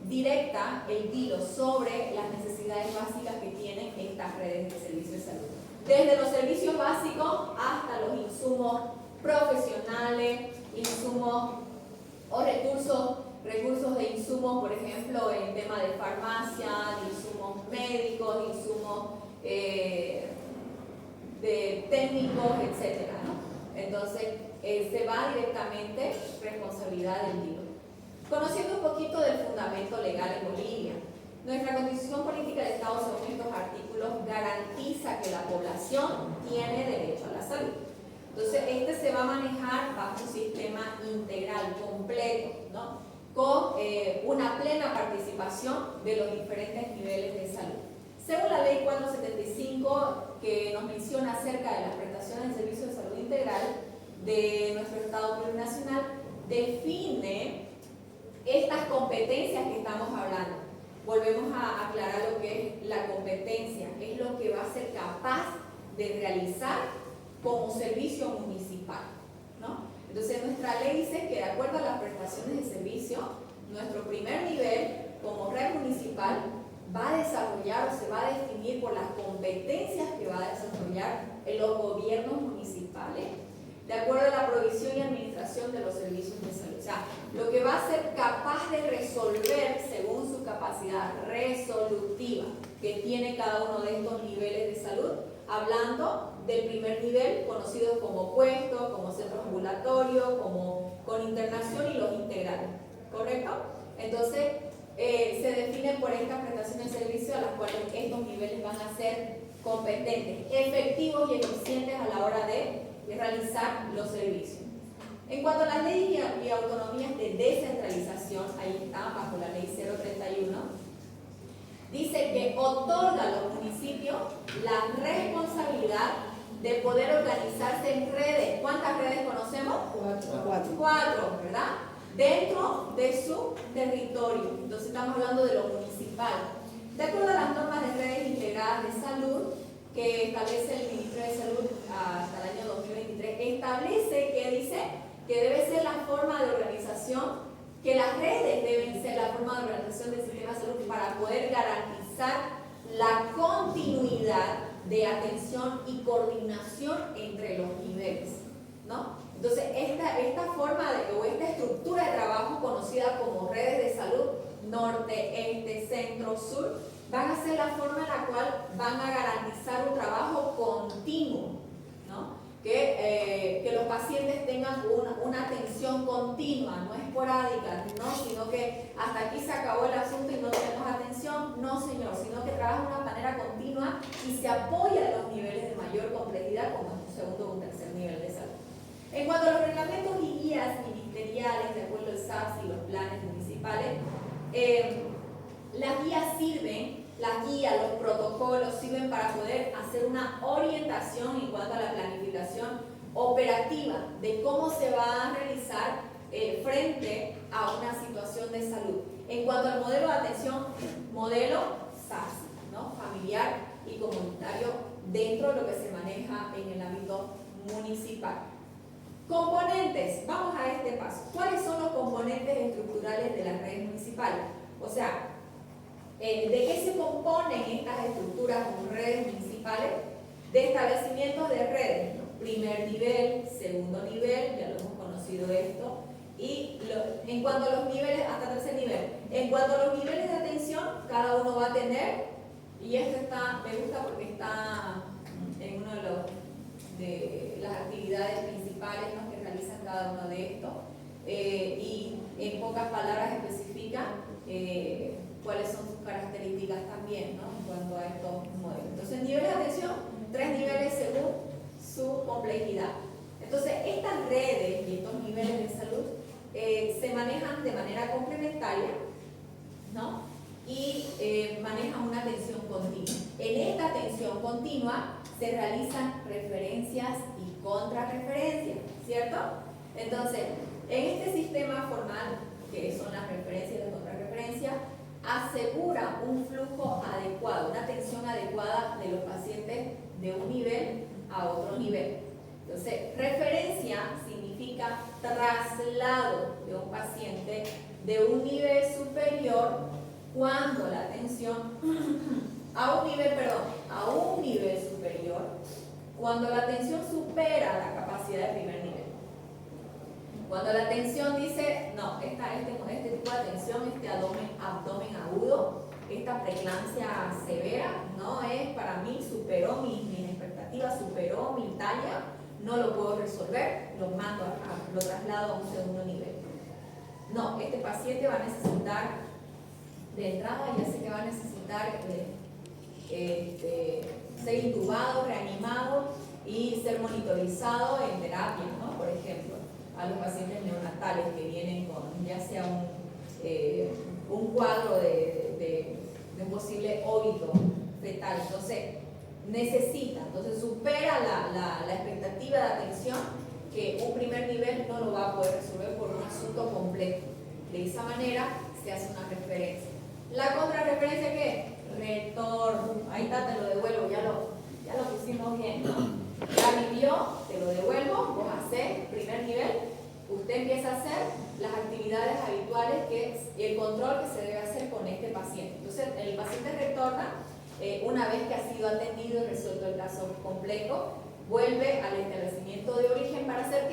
A: directa el DILOS sobre las necesidades básicas que tienen estas redes de servicios de salud. Desde los servicios básicos hasta los insumos profesionales, insumos o recursos de insumos, por ejemplo, en tema de farmacia, de insumos médicos, de insumos de técnicos, etc., ¿no? Entonces, se va directamente responsabilidad del DILOS. Conociendo un poquito del fundamento legal en Bolivia, nuestra Constitución Política del Estado, según estos artículos, garantiza que la población tiene derecho a la salud. Entonces, este se va a manejar bajo un sistema integral, completo, ¿no? Con una plena participación de los diferentes niveles de salud. Según la Ley 475, que nos menciona acerca de las prestaciones de servicios de salud integral de nuestro Estado plurinacional, define estas competencias que estamos hablando. Volvemos a aclarar lo que es la competencia, es lo que va a ser capaz de realizar como servicio municipal, ¿no? Entonces nuestra ley dice que de acuerdo a las prestaciones de servicio, nuestro primer nivel como red municipal va a desarrollar o se va a definir por las competencias que va a desarrollar en los gobiernos municipales. de acuerdo a la provisión y administración de los servicios de salud. O sea, lo que va a ser capaz de resolver según su capacidad resolutiva que tiene cada uno de estos niveles de salud, hablando del primer nivel, conocidos como puestos, como centros ambulatorios, como con internación y los integrales, ¿correcto? Entonces, se definen por estas prestaciones de servicio a las cuales estos niveles van a ser competentes, efectivos y eficientes a la hora de realizar los servicios. En cuanto a las leyes y autonomías de descentralización, ahí está, bajo la ley 031, dice que otorga a los municipios la responsabilidad de poder organizarse en redes. ¿Cuántas redes conocemos?
D: 4.
A: 4, ¿verdad? Dentro de su territorio. Entonces estamos hablando de lo municipal. De acuerdo a las normas de redes integradas de salud que establece el Ministerio de Salud hasta el año 2023, establece que dice que debe ser la forma de organización, que las redes deben ser la forma de organización del sistema de salud para poder garantizar la continuidad de atención y coordinación entre los niveles, ¿no? Entonces, esta forma o esta estructura de trabajo conocida como redes de salud, norte, este, centro, sur, van a ser la forma en la cual van a garantizar un trabajo continuo, ¿no? Que los pacientes tengan una atención continua, no esporádica, ¿no? Sino que hasta aquí se acabó el asunto y no tenemos atención, no señor, sino que trabaja de una manera continua y se apoya en los niveles de mayor complejidad como un segundo o un tercer nivel de salud. En cuanto a los reglamentos y guías ministeriales, de acuerdo al SAPS y los planes municipales, las guías sirven, los protocolos sirven para poder hacer una orientación en cuanto a la planificación operativa de cómo se va a realizar frente a una situación de salud. En cuanto al modelo de atención, modelo SAPS, ¿no? Familiar y comunitario dentro de lo que se maneja en el ámbito municipal. Componentes, vamos a este paso. ¿Cuáles son los componentes estructurales de las redes municipales? O sea, ¿de qué se componen estas estructuras como redes municipales? De establecimientos de redes, ¿no? Primer nivel, segundo nivel, ya lo hemos conocido esto, y en cuanto a los niveles, hasta tercer nivel. En cuanto a los niveles de atención, cada uno va a tener, y esto me gusta porque está en uno de las actividades principales, ¿no?, que realizan cada uno de estos, y en pocas palabras especifica cuáles son sus características también, ¿no?, en cuanto a estos modelos. Entonces, niveles de atención, 3 niveles según su complejidad. Entonces, estas redes y estos niveles de salud se manejan de manera complementaria, ¿no?, y manejan una atención continua. En esta atención continua se realizan referencias y contrarreferencias, ¿cierto? Entonces, en este sistema formal, que son las referencias y las contrarreferencias, asegura un flujo adecuado, una atención adecuada de los pacientes de un nivel a otro nivel. Entonces, referencia significa traslado de un paciente de un nivel superior cuando la atención a un nivel superior cuando la atención supera la capacidad del primer nivel. Cuando la atención dice, no, este tipo de atención, este abdomen agudo, esta preeclampsia severa, no es para mí, superó mis expectativas, superó mi talla, no lo puedo resolver, lo traslado a un segundo nivel. No, este paciente va a necesitar, de entrada ya sé que va a necesitar ser intubado, reanimado y ser monitorizado en terapia, ¿no? Por ejemplo, a los pacientes neonatales que vienen con ya sea un cuadro de un posible óbito fetal. Entonces, supera la expectativa de atención que un primer nivel no lo va a poder resolver por un asunto complejo. De esa manera se hace una referencia. ¿La contrarreferencia qué? Retorno. Ahí está, te lo devuelvo, ya lo pusimos bien, ¿no? Ya vivió, te lo devuelvo, vos hacés primer nivel, usted empieza a hacer las actividades habituales que es el control que se debe hacer con este paciente. Entonces, el paciente retorna, una vez que ha sido atendido y resuelto el caso complejo, vuelve al establecimiento de origen para hacer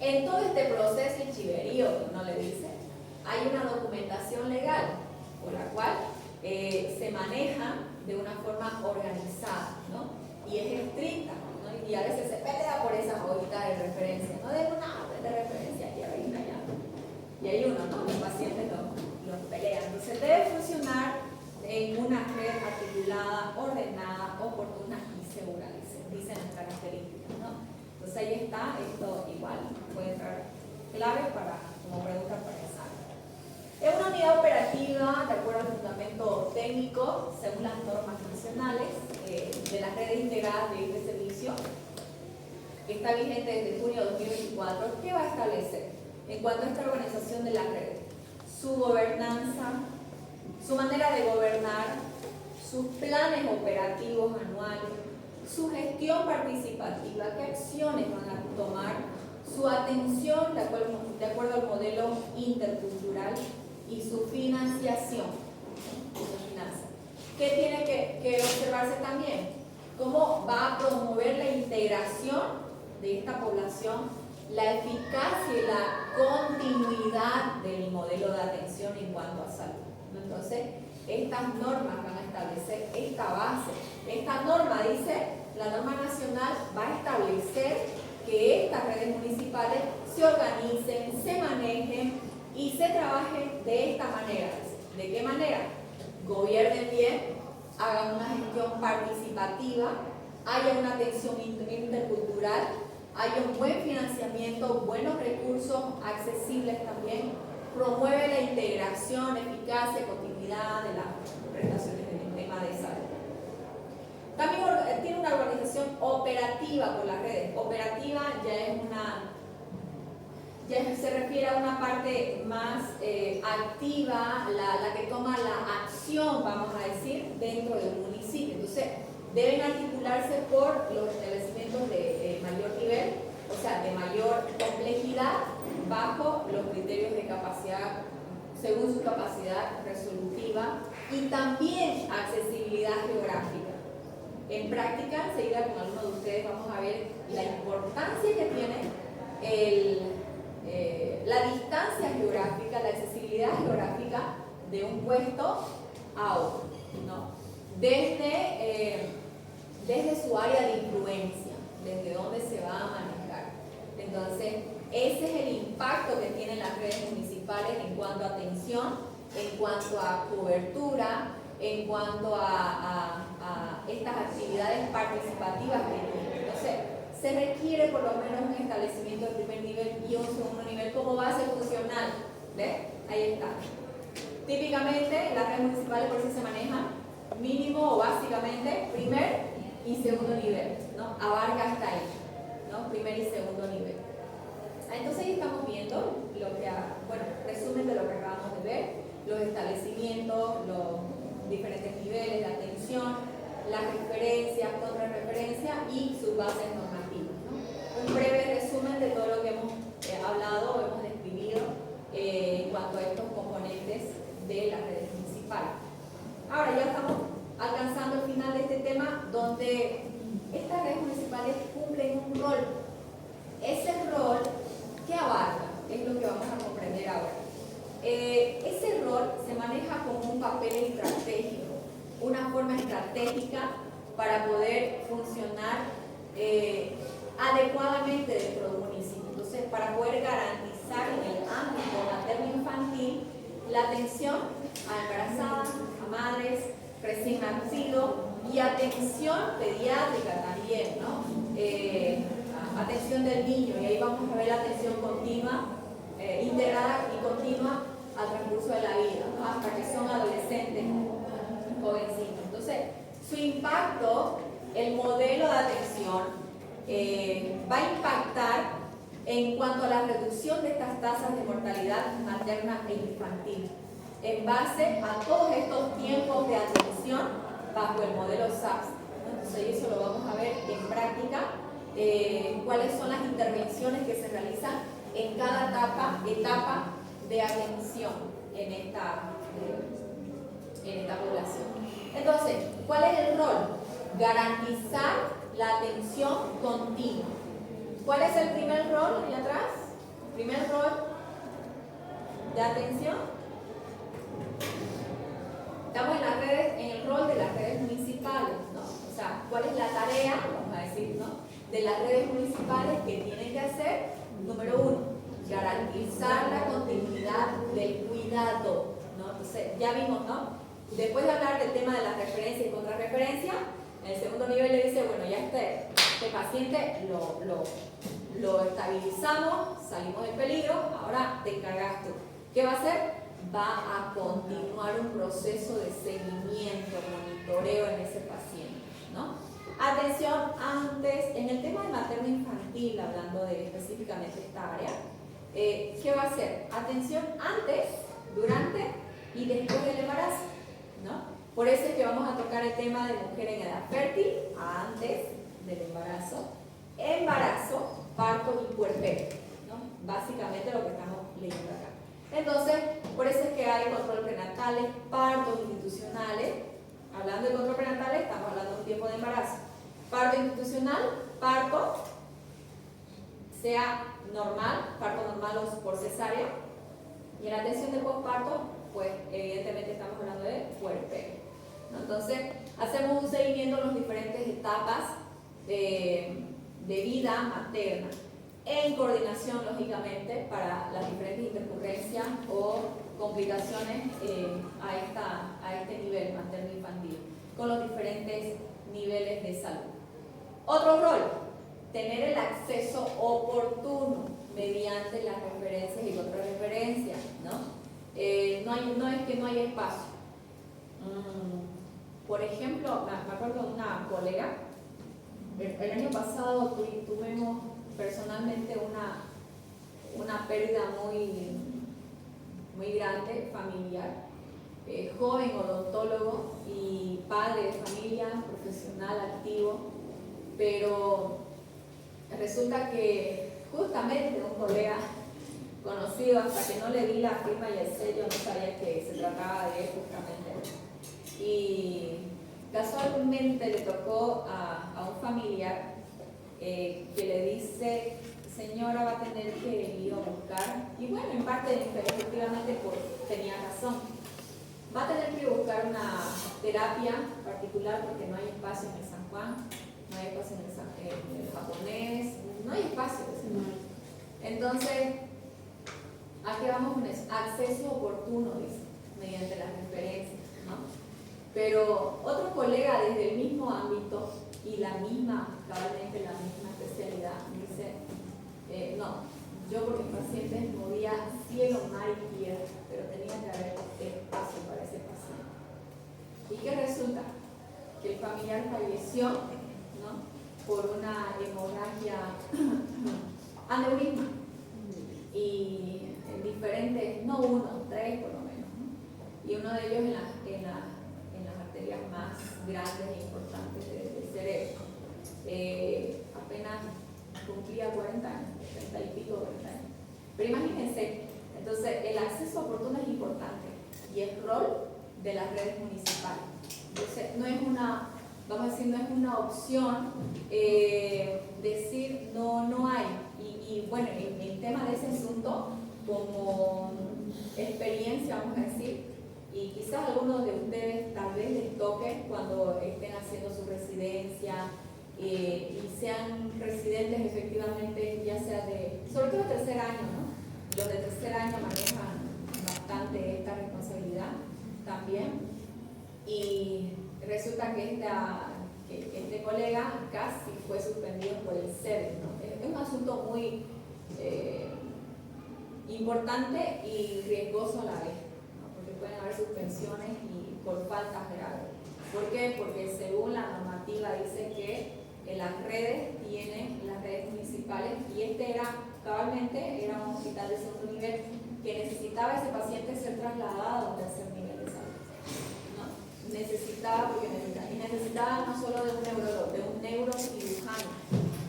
A: En todo este proceso y chiverío, que uno le dice, hay una documentación legal por la cual se maneja de una forma organizada, ¿no? Y es estricta, ¿no? Y a veces se pelea por esas hojitas de referencia, no de una orden de referencia aquí ahorita ya. Y hay uno, ¿no? Los pacientes los pelean. Entonces debe funcionar en una red articulada, ordenada, oportuna y segura, dicen las características, ¿no? Entonces ahí está, esto igual puede entrar clave como pregunta para examen. Es una unidad operativa de acuerdo al fundamento técnico según las normas nacionales de las redes integradas de este servicio, que está vigente desde junio de 2024. ¿Qué va a establecer en cuanto a esta organización de la red? Su gobernanza, su manera de gobernar, sus planes operativos anuales, su gestión participativa, qué acciones van a tomar, su atención de acuerdo al modelo intercultural y su financiación. ¿Qué tiene que observarse también? ¿Cómo va a promover la integración de esta población, la eficacia y la continuidad del modelo de atención en cuanto a salud? Entonces, estas normas van a establecer esta base. Esta norma dice, la norma nacional va a establecer que estas redes municipales se organicen, se manejen y se trabajen de esta manera. ¿De qué manera? Gobiernen bien, hagan una gestión participativa, haya una atención intercultural, haya un buen financiamiento, buenos recursos accesibles también, promueve la integración, eficacia, continuidad de las prestaciones del tema de salud. También tiene una organización operativa por las redes. Operativa ya se refiere a una parte más activa, la que toma la acción, vamos a decir, dentro del municipio. Entonces, deben articularse por los establecimientos de mayor nivel, o sea, de mayor complejidad, bajo los criterios de capacidad, según su capacidad resolutiva y también accesibilidad geográfica. En práctica, enseguida con algunos de ustedes vamos a ver la importancia que tiene la distancia geográfica, la accesibilidad geográfica de un puesto a otro, ¿no? Desde su área de influencia, desde dónde se va a manejar. Entonces, ese es el impacto que tienen las redes municipales en cuanto a atención, en cuanto a cobertura, en cuanto a estas actividades participativas que tienen. Entonces, se requiere por lo menos un establecimiento de primer nivel y un segundo nivel como base funcional. ¿Ves? Ahí está. Típicamente, las redes municipales por eso se manejan mínimo o básicamente primer y segundo nivel, ¿no? Abarca hasta ahí, ¿no? Primer y segundo nivel. Entonces ahí estamos viendo resumen de lo que acabamos de ver, los establecimientos, los diferentes niveles de atención, las referencias, contrarreferencias y sus bases normativas, ¿no? Un breve resumen de todo lo que hemos hablado, hemos describido en cuanto a estos componentes de las redes municipales. Ahora ya estamos alcanzando el final de este tema, donde estas redes municipales cumplen un rol. Ese rol, ¿qué abarca? Es lo que vamos a comprender ahora. Ese rol se maneja como un papel estratégico, una forma estratégica para poder funcionar adecuadamente dentro del municipio. Entonces, para poder garantizar en el ámbito materno-infantil la atención a embarazadas, a madres, recién nacidos y atención pediátrica también, ¿no? Atención del niño, y ahí vamos a ver la atención continua, integrada y continua al transcurso de la vida, ¿no? Hasta que son adolescentes, jovencitos. Entonces, su impacto, el modelo de atención, va a impactar en cuanto a la reducción de estas tasas de mortalidad materna e infantil, en base a todos estos tiempos de atención bajo el modelo SAPS. Entonces, eso lo vamos a ver en práctica. Cuáles son las intervenciones que se realizan en cada etapa de atención en esta población. Entonces, ¿cuál es el rol? Garantizar la atención continua. ¿Cuál es el primer rol ahí atrás? Primer rol de atención. Estamos en las redes, en el rol de las redes municipales, ¿no? O sea, ¿cuál es la tarea, vamos a decir, ¿no?, de las redes municipales que tienen que hacer? Número 1, garantizar la continuidad del cuidado, ¿no? Entonces, ya vimos, ¿no? Después de hablar del tema de la referencia y contrarreferencia, en el segundo nivel le dice, bueno, ya este paciente lo estabilizamos, salimos del peligro, ahora te encargas tú. ¿Qué va a hacer? Va a continuar un proceso de seguimiento, monitoreo en ese paciente, ¿no? Atención antes, en el tema de materno-infantil, hablando de específicamente esta área, ¿qué va a hacer? Atención antes, durante y después del embarazo, ¿no? Por eso es que vamos a tocar el tema de mujer en edad fértil, antes del embarazo, parto y puerperio, ¿no? Básicamente lo que estamos leyendo acá. Entonces, por eso es que hay control prenatales, partos institucionales. Hablando de control prenatales, estamos hablando de un tiempo de embarazo. Parto institucional, parto, sea normal, parto normal o por cesárea. Y en la atención de posparto, pues evidentemente estamos hablando de puerperio, ¿no? Entonces, hacemos un seguimiento en las diferentes etapas de vida materna, en coordinación, lógicamente, para las diferentes intercurrencias o complicaciones a este nivel materno-infantil, con los diferentes niveles de salud. Otro rol, tener el acceso oportuno mediante las referencias y contrarreferencias, ¿no? No es que no hay espacio. Por ejemplo, me acuerdo de una colega, el año pasado tuvimos personalmente una pérdida muy grande, familiar, joven odontólogo y padre de familia, profesional, activo, pero resulta que justamente un colega conocido, hasta que no le di la firma y el sello, no sabía que se trataba de él justamente. Y casualmente le tocó a un familiar que le dice, señora, va a tener que ir a buscar, y bueno, en parte efectivamente tenía razón, va a tener que buscar una terapia particular porque no hay espacio en el San Juan, no hay espacio en el japonés, no hay espacio. Entonces, ¿a qué vamos con eso? Acceso oportuno, dice, mediante las referencias, ¿no? Pero otro colega desde el mismo ámbito y cabalmente la misma especialidad, dice, no, yo por mis pacientes movía cielo, mar y tierra, pero tenía que haber espacio para ese paciente. ¿Y qué resulta? Que el familiar falleció, ¿no?, por una hemorragia aneurisma, y en diferentes, no uno, 3 por lo menos, ¿no? Y uno de ellos en las arterias más grandes e importantes del cerebro. Apenas cumplía 40 años, 30 y pico, 40 años. Pero imagínense, entonces el acceso oportuno es importante y el rol de las redes municipales. Entonces no es una, vamos a decir, no es una opción decir no hay. Y bueno, el tema de ese asunto, como experiencia, vamos a decir, y quizás a algunos de ustedes tal vez les toque cuando estén haciendo su residencia y sean residentes efectivamente, ya sea sobre todo de tercer año, ¿no? Los de tercer año manejan bastante esta responsabilidad también. Y resulta que este colega casi fue suspendido por el CEDES, ¿no? Es un asunto muy importante y riesgoso a la vez, ¿no? Porque pueden haber suspensiones y por faltas graves. ¿Por qué? Porque según la normativa dice que las redes municipales, y cabalmente era un hospital de segundo nivel que necesitaba ese paciente ser trasladado a un tercer nivel de salud, ¿no? Necesitaba no solo de un neurólogo, de un neurocirujano,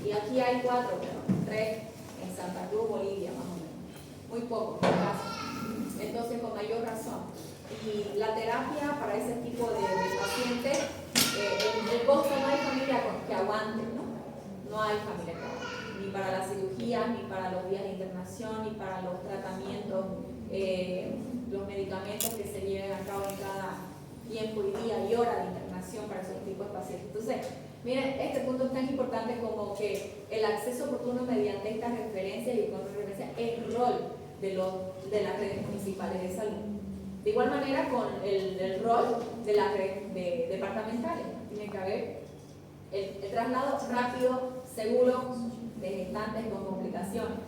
A: y aquí hay 4, pero 3 en Santa Cruz, Bolivia, más o menos, muy pocos casos, entonces con mayor razón. Y la terapia para ese tipo de pacientes, el costo, no hay familia que aguante, ¿no? No hay familia que aguante, ni para la cirugía días, ni para los días de internación, ni para los tratamientos, los medicamentos que se lleven a cabo en cada tiempo y día y hora de internación para esos tipos de pacientes. Entonces, miren, este punto es tan importante como que el acceso oportuno mediante estas referencias y contrarreferencias es el rol de las redes municipales de salud. De igual manera con el rol de las redes departamentales. Tiene que haber el traslado rápido, seguro, de gestantes con complicaciones,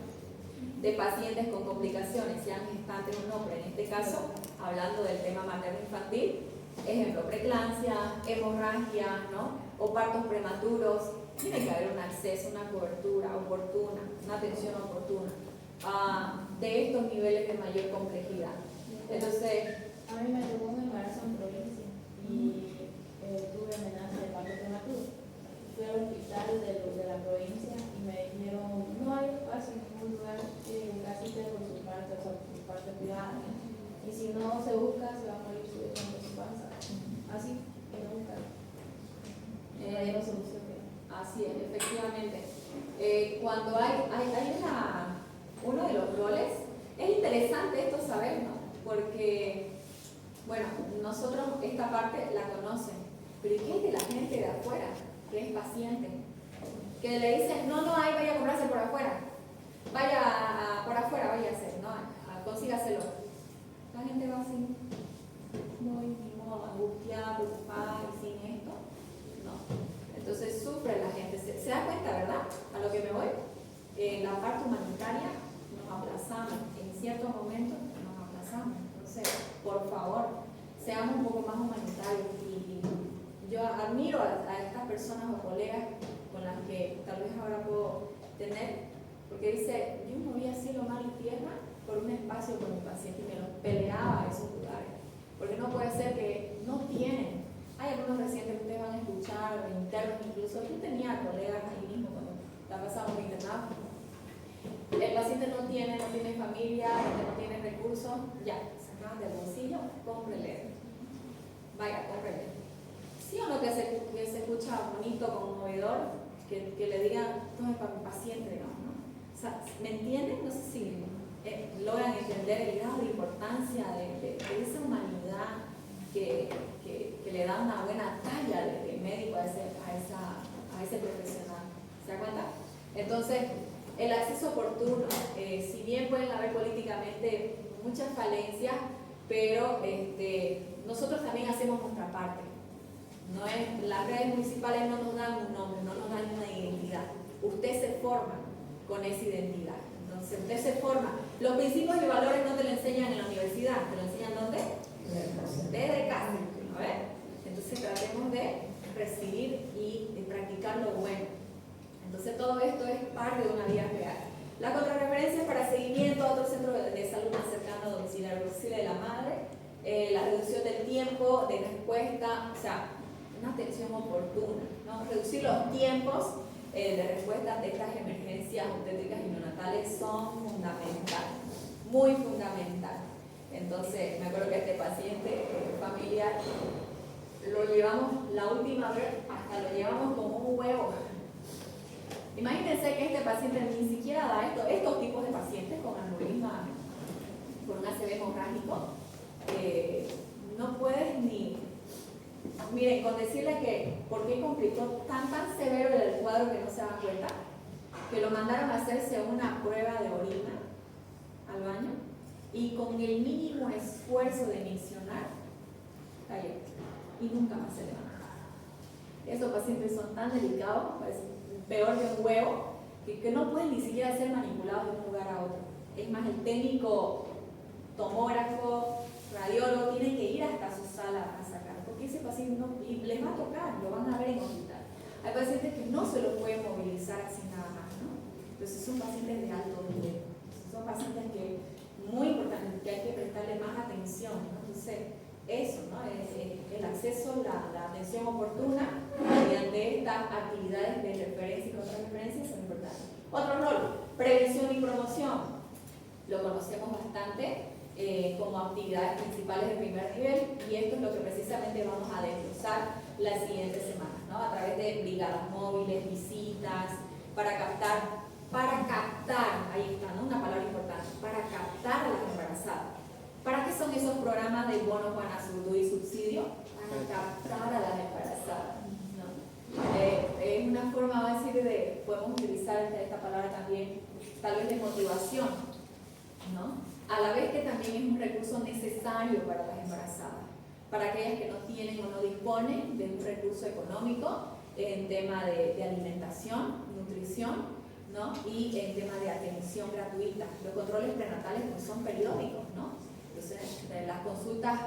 A: de pacientes con complicaciones, sean gestantes o no, pero en este caso, hablando del tema materno-infantil, ejemplo, preeclampsia, hemorragia, ¿no? O partos prematuros, tiene que haber un acceso, una cobertura oportuna, una atención oportuna de estos niveles de mayor complejidad. Entonces,
F: a mí me tocó un embarazo en provincia y tuve amenaza de parto prematuro. Fui al hospital de la provincia y me dijeron, no hay espacio en ningún lugar, casi te por su parte, o sea, por su parte privada. Y si no se busca, se va a morir su hijo por su panza. Así, que no buscar. No hay una solución.
A: Así es, efectivamente. Cuando hay uno de los roles, es interesante esto saber, ¿no? Porque, bueno, nosotros esta parte la conocen, pero ¿qué es de la gente de afuera, que es paciente? Que le dicen, no hay, vaya a comprarse por afuera, vaya por afuera, vaya a hacer, no, consígaselo. La gente va así, muy angustiada, preocupada y sin esto, no. Entonces sufre la gente, se da cuenta, ¿verdad? A lo que me voy, en la parte humanitaria nos aplazamos, en ciertos momentos nos aplazamos. Entonces, por favor, seamos un poco más humanitarios y yo admiro a estas personas o colegas con las que tal vez ahora puedo tener, porque dice, yo movía cielo, mar y tierra por un espacio con mi paciente y me los peleaba a esos lugares, porque no puede ser que no tienen. Hay algunos residentes que ustedes van a escuchar, o internos incluso. Yo tenía colegas ahí mismo cuando la pasábamos internado. El paciente no tiene familia, no tiene recursos, ya, sacaban del bolsillo, cómprele. Vaya, cómprele. ¿Sí o no que se escucha bonito, conmovedor, que le digan, esto es para mi paciente, ¿no? O sea, ¿me entienden? No sé si logran entender el grado de importancia de esa humanidad que le da una buena talla de médico a ese profesional. ¿Se da cuenta? Entonces, el acceso oportuno, si bien pueden haber políticamente muchas falencias, pero nosotros también hacemos nuestra parte. No es, las redes municipales no nos dan un nombre, no nos dan una identidad. Usted se forma con esa identidad. Entonces, usted se forma. Los principios y valores no te lo enseñan en la universidad, ¿te lo enseñan dónde? Desde casa. A ver, entonces tratemos de recibir y de practicar lo bueno. Entonces todo esto es parte de una vida real. La contrarreferencia para seguimiento a otro centro de salud más cercano a domiciliario de la madre, la reducción del tiempo de respuesta, o sea, una atención oportuna, ¿no? Reducir los tiempos de respuesta de estas emergencias obstétricas y neonatales son fundamentales, muy fundamentales. Entonces, me acuerdo que este paciente familiar lo llevamos la última vez, hasta lo llevamos como un huevo. Imagínense que este paciente ni siquiera da estos tipos de pacientes con aneurisma, con un ACV hemorrágico, no puedes ni, miren, con decirle que, ¿por qué complicó tan severo el cuadro que no se da cuenta? Que lo mandaron a hacerse una prueba de orina al baño y con el mínimo esfuerzo de miccionar, cayó y nunca más se levantó. Estos pacientes son tan delicados, pues, peor que un huevo, que no pueden ni siquiera ser manipulados de un lugar a otro. Es más, el técnico tomógrafo, radiólogo, tiene que ir hasta su sala a sacar, porque ese paciente no, y les va a tocar, lo van a ver en hospital. Hay pacientes que no se los pueden movilizar así nada más, ¿no? Entonces son pacientes de alto nivel, son pacientes que, muy importante, que hay que prestarle más atención, ¿no? Entonces, eso, ¿no? El acceso, la atención oportuna mediante estas actividades de referencia y contrarreferencia son importantes. Otro rol, prevención y promoción. Lo conocemos bastante como actividades principales de primer nivel y esto es lo que precisamente vamos a desglosar las siguientes semanas, ¿no? A través de brigadas móviles, visitas, para captar captar, ahí está, ¿no? Una palabra importante, para captar a las embarazadas. ¿Para qué son esos programas de bono Juana Zurdo y subsidio? Para captar a las embarazadas, ¿no? Es una forma, vamos a decir, podemos utilizar esta palabra también, tal vez de motivación, ¿no? A la vez que también es un recurso necesario para las embarazadas, para aquellas que no tienen o no disponen de un recurso económico en tema de alimentación, nutrición, ¿no? Y en tema de atención gratuita. Los controles prenatales pues, son periódicos, ¿no? Entonces, las consultas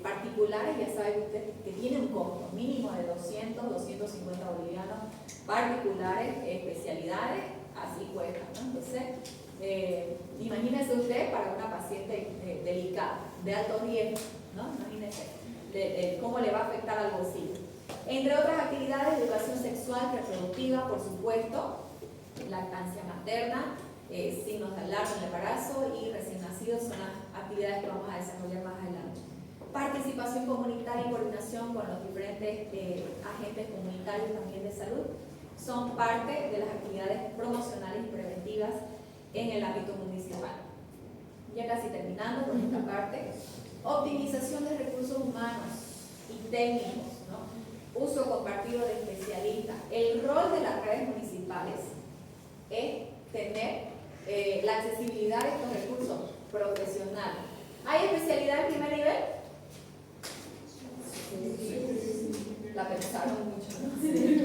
A: particulares ya saben usted que tienen un costo mínimo de 200, 250 bolivianos, particulares, especialidades, así cuestan, ¿no? Entonces, imagínese usted para una paciente delicada, de alto riesgo, ¿no? Imagínese cómo le va a afectar al bolsillo. Entre otras actividades, educación sexual, reproductiva, por supuesto, lactancia materna, signos de alarma en el embarazo y recién nacidos son las actividades que vamos a desarrollar más adelante. Participación comunitaria y coordinación con los diferentes agentes comunitarios también de salud son parte de las actividades promocionales y preventivas en el ámbito municipal. Ya casi terminando con esta parte, optimización de recursos humanos y técnicos, ¿no? Uso compartido de especialistas. El rol de las redes municipales es tener la accesibilidad de estos recursos profesionales. ¿Hay especialidad en primer nivel? La pensaron mucho, ¿no? Sí.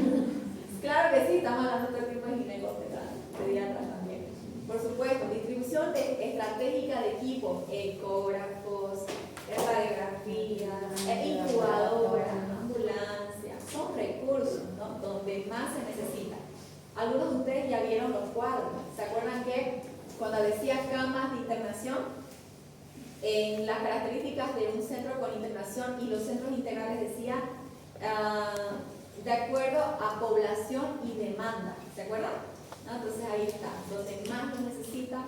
A: Claro que sí, estamos hablando todo el tiempo de ginecólogas, pediatras también. Por supuesto, distribución estratégica de equipos, ecógrafos, radiografías, incubadoras, ambulancias, son recursos, ¿no? Donde más se necesita. Algunos de ustedes ya vieron los cuadros. ¿Se acuerdan que cuando decía camas de internación, en las características de un centro con internación y los centros integrales decía de acuerdo a población y demanda? ¿Se acuerdan? ¿No? Entonces ahí está, donde más lo necesita,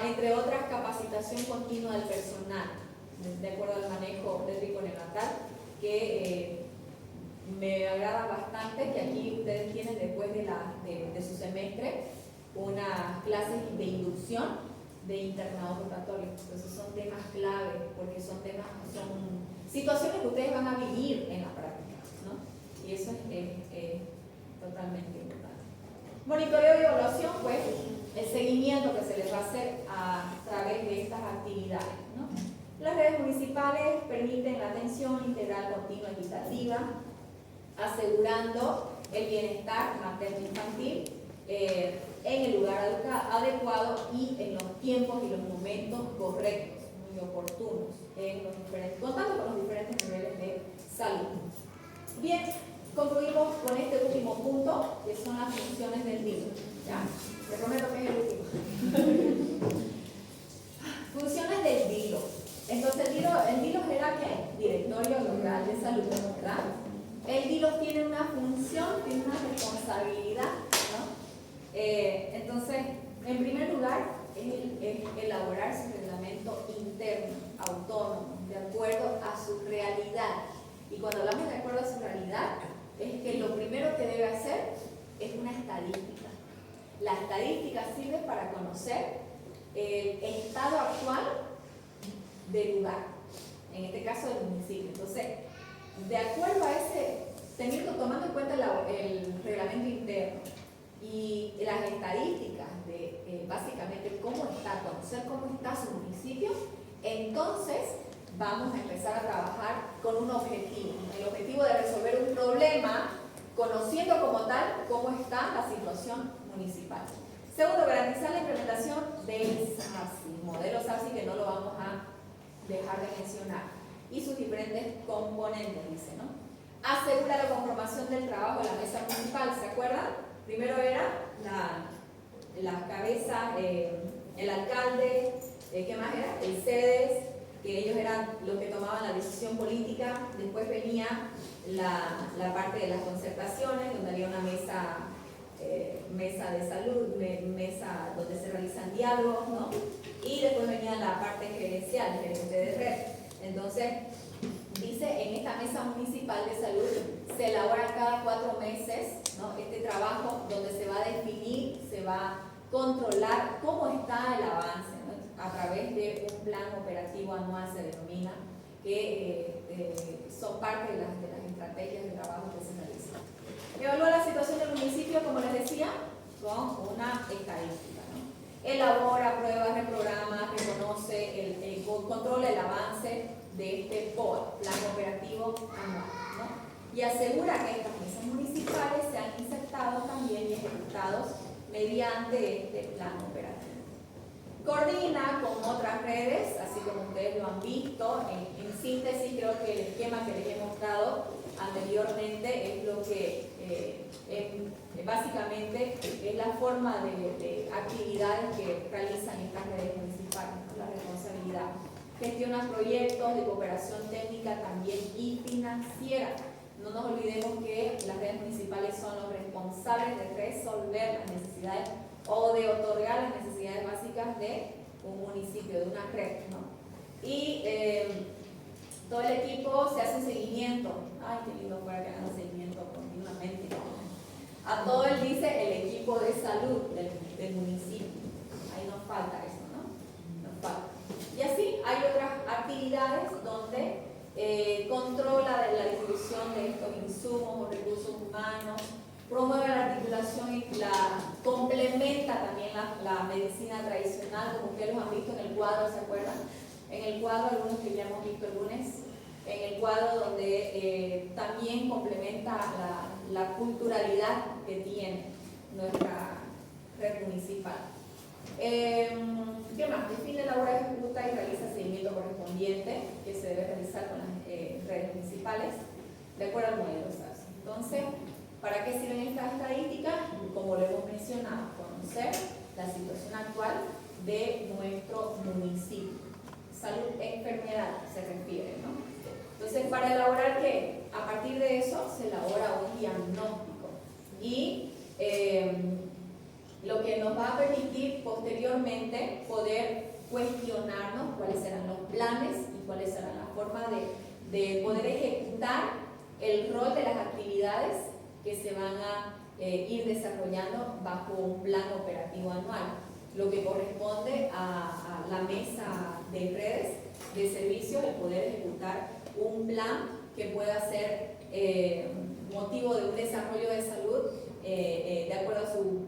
A: entre otras capacitación continua del personal, de acuerdo al manejo pélvico neonatal, que me agrada bastante que aquí ustedes tienen después de su semestre unas clases de inducción de internado rotatorio. Entonces son temas clave porque son situaciones que ustedes van a vivir en la práctica, ¿no? Y eso es totalmente importante. Monitoreo y evaluación, pues el seguimiento que se les va a hacer a través de estas actividades, ¿no? Las redes municipales permiten la atención integral continua y equitativa, asegurando el bienestar materno-infantil en el lugar adecuado y en los tiempos y los momentos correctos, muy oportunos, contando con los diferentes niveles de salud. Bien, concluimos con este último punto, que son las funciones del DILO. ¿Ya? Les prometo que es el último. Funciones del DILO. Entonces, el DILO era ¿qué? Directorio Local de Salud, ¿verdad? El DILO tiene una función, tiene una responsabilidad, ¿no? Entonces, en primer lugar, es elaborar su reglamento interno, autónomo, de acuerdo a su realidad. Y cuando hablamos de acuerdo a su realidad, es que lo primero que debe hacer es una estadística. La estadística sirve para conocer el estado actual del lugar, en este caso del municipio. Entonces, de acuerdo a tomando en cuenta el reglamento interno y las estadísticas de básicamente conocer cómo está su municipio, entonces vamos a empezar a trabajar con un objetivo, el objetivo de resolver un problema, conociendo como tal cómo está la situación municipal. Segundo, garantizar la implementación del SARSI, modelo SARSI que no lo vamos a dejar de mencionar, y sus diferentes componentes, dice, ¿no? Asegura la conformación del trabajo de la mesa municipal, ¿se acuerdan? Primero era la cabeza, el alcalde, ¿qué más era? El CEDES, que ellos eran los que tomaban la decisión política. Después venía la parte de las concertaciones, donde había una mesa de salud, mesa donde se realizan diálogos, ¿no? Y después venía la parte gerencial, el gerente de red. Entonces, dice, en esta mesa municipal de salud se elabora cada 4 meses, ¿no? Este trabajo donde se va a definir, se va controlar cómo está el avance, ¿no? A través de un plan operativo anual se denomina, que son parte de las estrategias de trabajo que se realizan. Evalúa la situación del municipio, como les decía, con una estadística, ¿no? Elabora, pruebas, reprograma, reconoce, controla el avance de este POA, Plan Operativo Anual, ¿no? Y asegura que estas mesas municipales sean insertados también y ejecutados mediante este plan operativo. Coordina con otras redes, así como ustedes lo han visto. En síntesis, creo que el esquema que les he mostrado anteriormente es lo que básicamente es la forma de actividades que realizan estas redes municipales, ¿no? La responsabilidad. Gestiona proyectos de cooperación técnica también y financiera. No nos olvidemos que las redes municipales son los responsables de resolver las necesidades o de otorgar las necesidades básicas de un municipio, de una red, ¿no? Y todo el equipo se hace seguimiento. Ay, qué lindo fuera que hagan seguimiento continuamente. A todo él dice el equipo de salud del municipio. Ahí nos falta eso, ¿no? Nos falta. Y así hay otras actividades donde controla la distribución de estos insumos o recursos humanos, promueve la articulación y la complementa también la medicina tradicional, como ustedes lo han visto en el cuadro, ¿se acuerdan? En el cuadro, algunos que ya hemos visto el lunes, en el cuadro donde también complementa la culturalidad que tiene nuestra red municipal. ¿Qué más? Define, elabora, ejecuta y realiza seguimiento correspondiente que se debe realizar con las redes municipales de acuerdo al modelo SAS. Entonces, ¿para qué sirven estas estadísticas? Como lo hemos mencionado, conocer la situación actual de nuestro municipio. Salud, enfermedad se refiere, ¿no? Entonces, ¿para elaborar qué? A partir de eso se elabora un diagnóstico y lo que nos va a permitir posteriormente poder cuestionarnos cuáles serán los planes y cuáles serán las formas de poder ejecutar el rol de las actividades que se van a ir desarrollando bajo un plan operativo anual, lo que corresponde a la mesa de redes de servicios, el poder ejecutar un plan que pueda ser motivo de un desarrollo de salud de acuerdo a su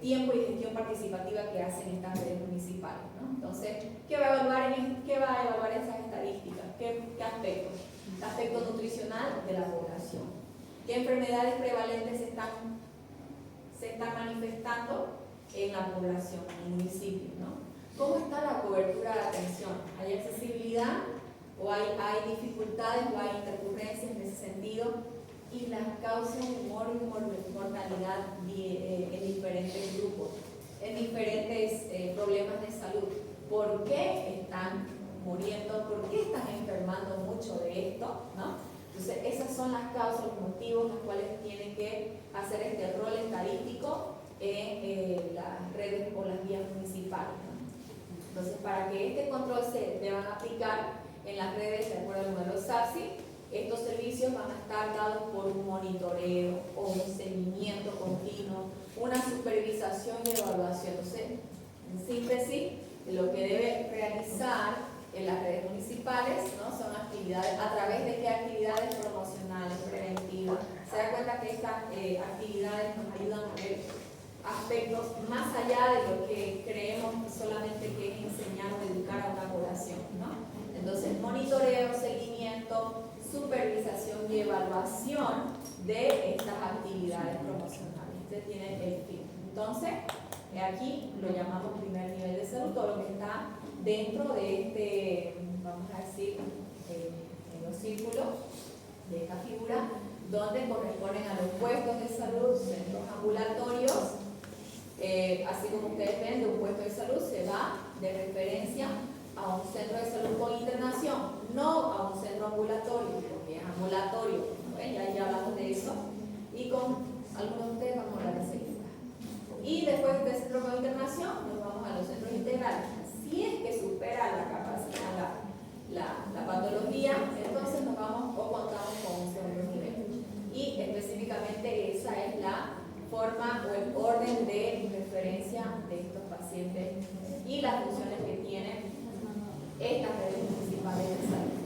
A: tiempo y gestión participativa que hacen estas redes municipales, ¿no? Entonces, ¿qué va a evaluar esas estadísticas? ¿Qué aspectos? El aspecto nutricional de la población. ¿Qué enfermedades prevalentes se están manifestando en la población, en el municipio, ¿no? ¿Cómo está la cobertura de atención? ¿Hay accesibilidad o hay dificultades o hay intercurrencias en ese sentido? Y las causas de mortalidad en diferentes grupos, en diferentes problemas de salud. ¿Por qué están muriendo? ¿Por qué están enfermando mucho de esto? ¿No? Entonces, esas son las causas, los motivos, los cuales tienen que hacer este rol estadístico en las redes o las vías municipales, ¿no? Entonces, para que este control se deban aplicar en las redes de acuerdo al modelo SAPSI, estos servicios van a estar dados por un monitoreo o un seguimiento continuo, una supervisación y evaluación. Entonces, en síntesis, lo que debe realizar en las redes municipales, ¿no? Son actividades, ¿a través de qué actividades promocionales, preventivas? Se da cuenta que estas actividades nos ayudan a ver aspectos más allá de lo que creemos solamente que es enseñar o educar a una población, ¿no? Entonces, monitoreo, seguimiento, supervisación y evaluación de estas actividades promocionales. Este tiene el fin. Entonces, aquí lo llamamos primer nivel de salud, todo lo que está dentro de este, vamos a decir, en los círculos de esta figura, donde corresponden a los puestos de salud, centros ambulatorios, así como ustedes ven, de un puesto de salud se va de referencia a un centro de salud con internación, no a un centro ambulatorio, porque es ambulatorio, ¿no? Ya hablamos de eso, y con algunos de ustedes vamos a hablar enseguida. Y después del centro con internación, nos vamos a los centros integrales. Si es que supera la capacidad, la patología, entonces nos vamos o contamos con un segundo nivel. Y específicamente esa es la forma o el orden de referencia las redes municipales de salud.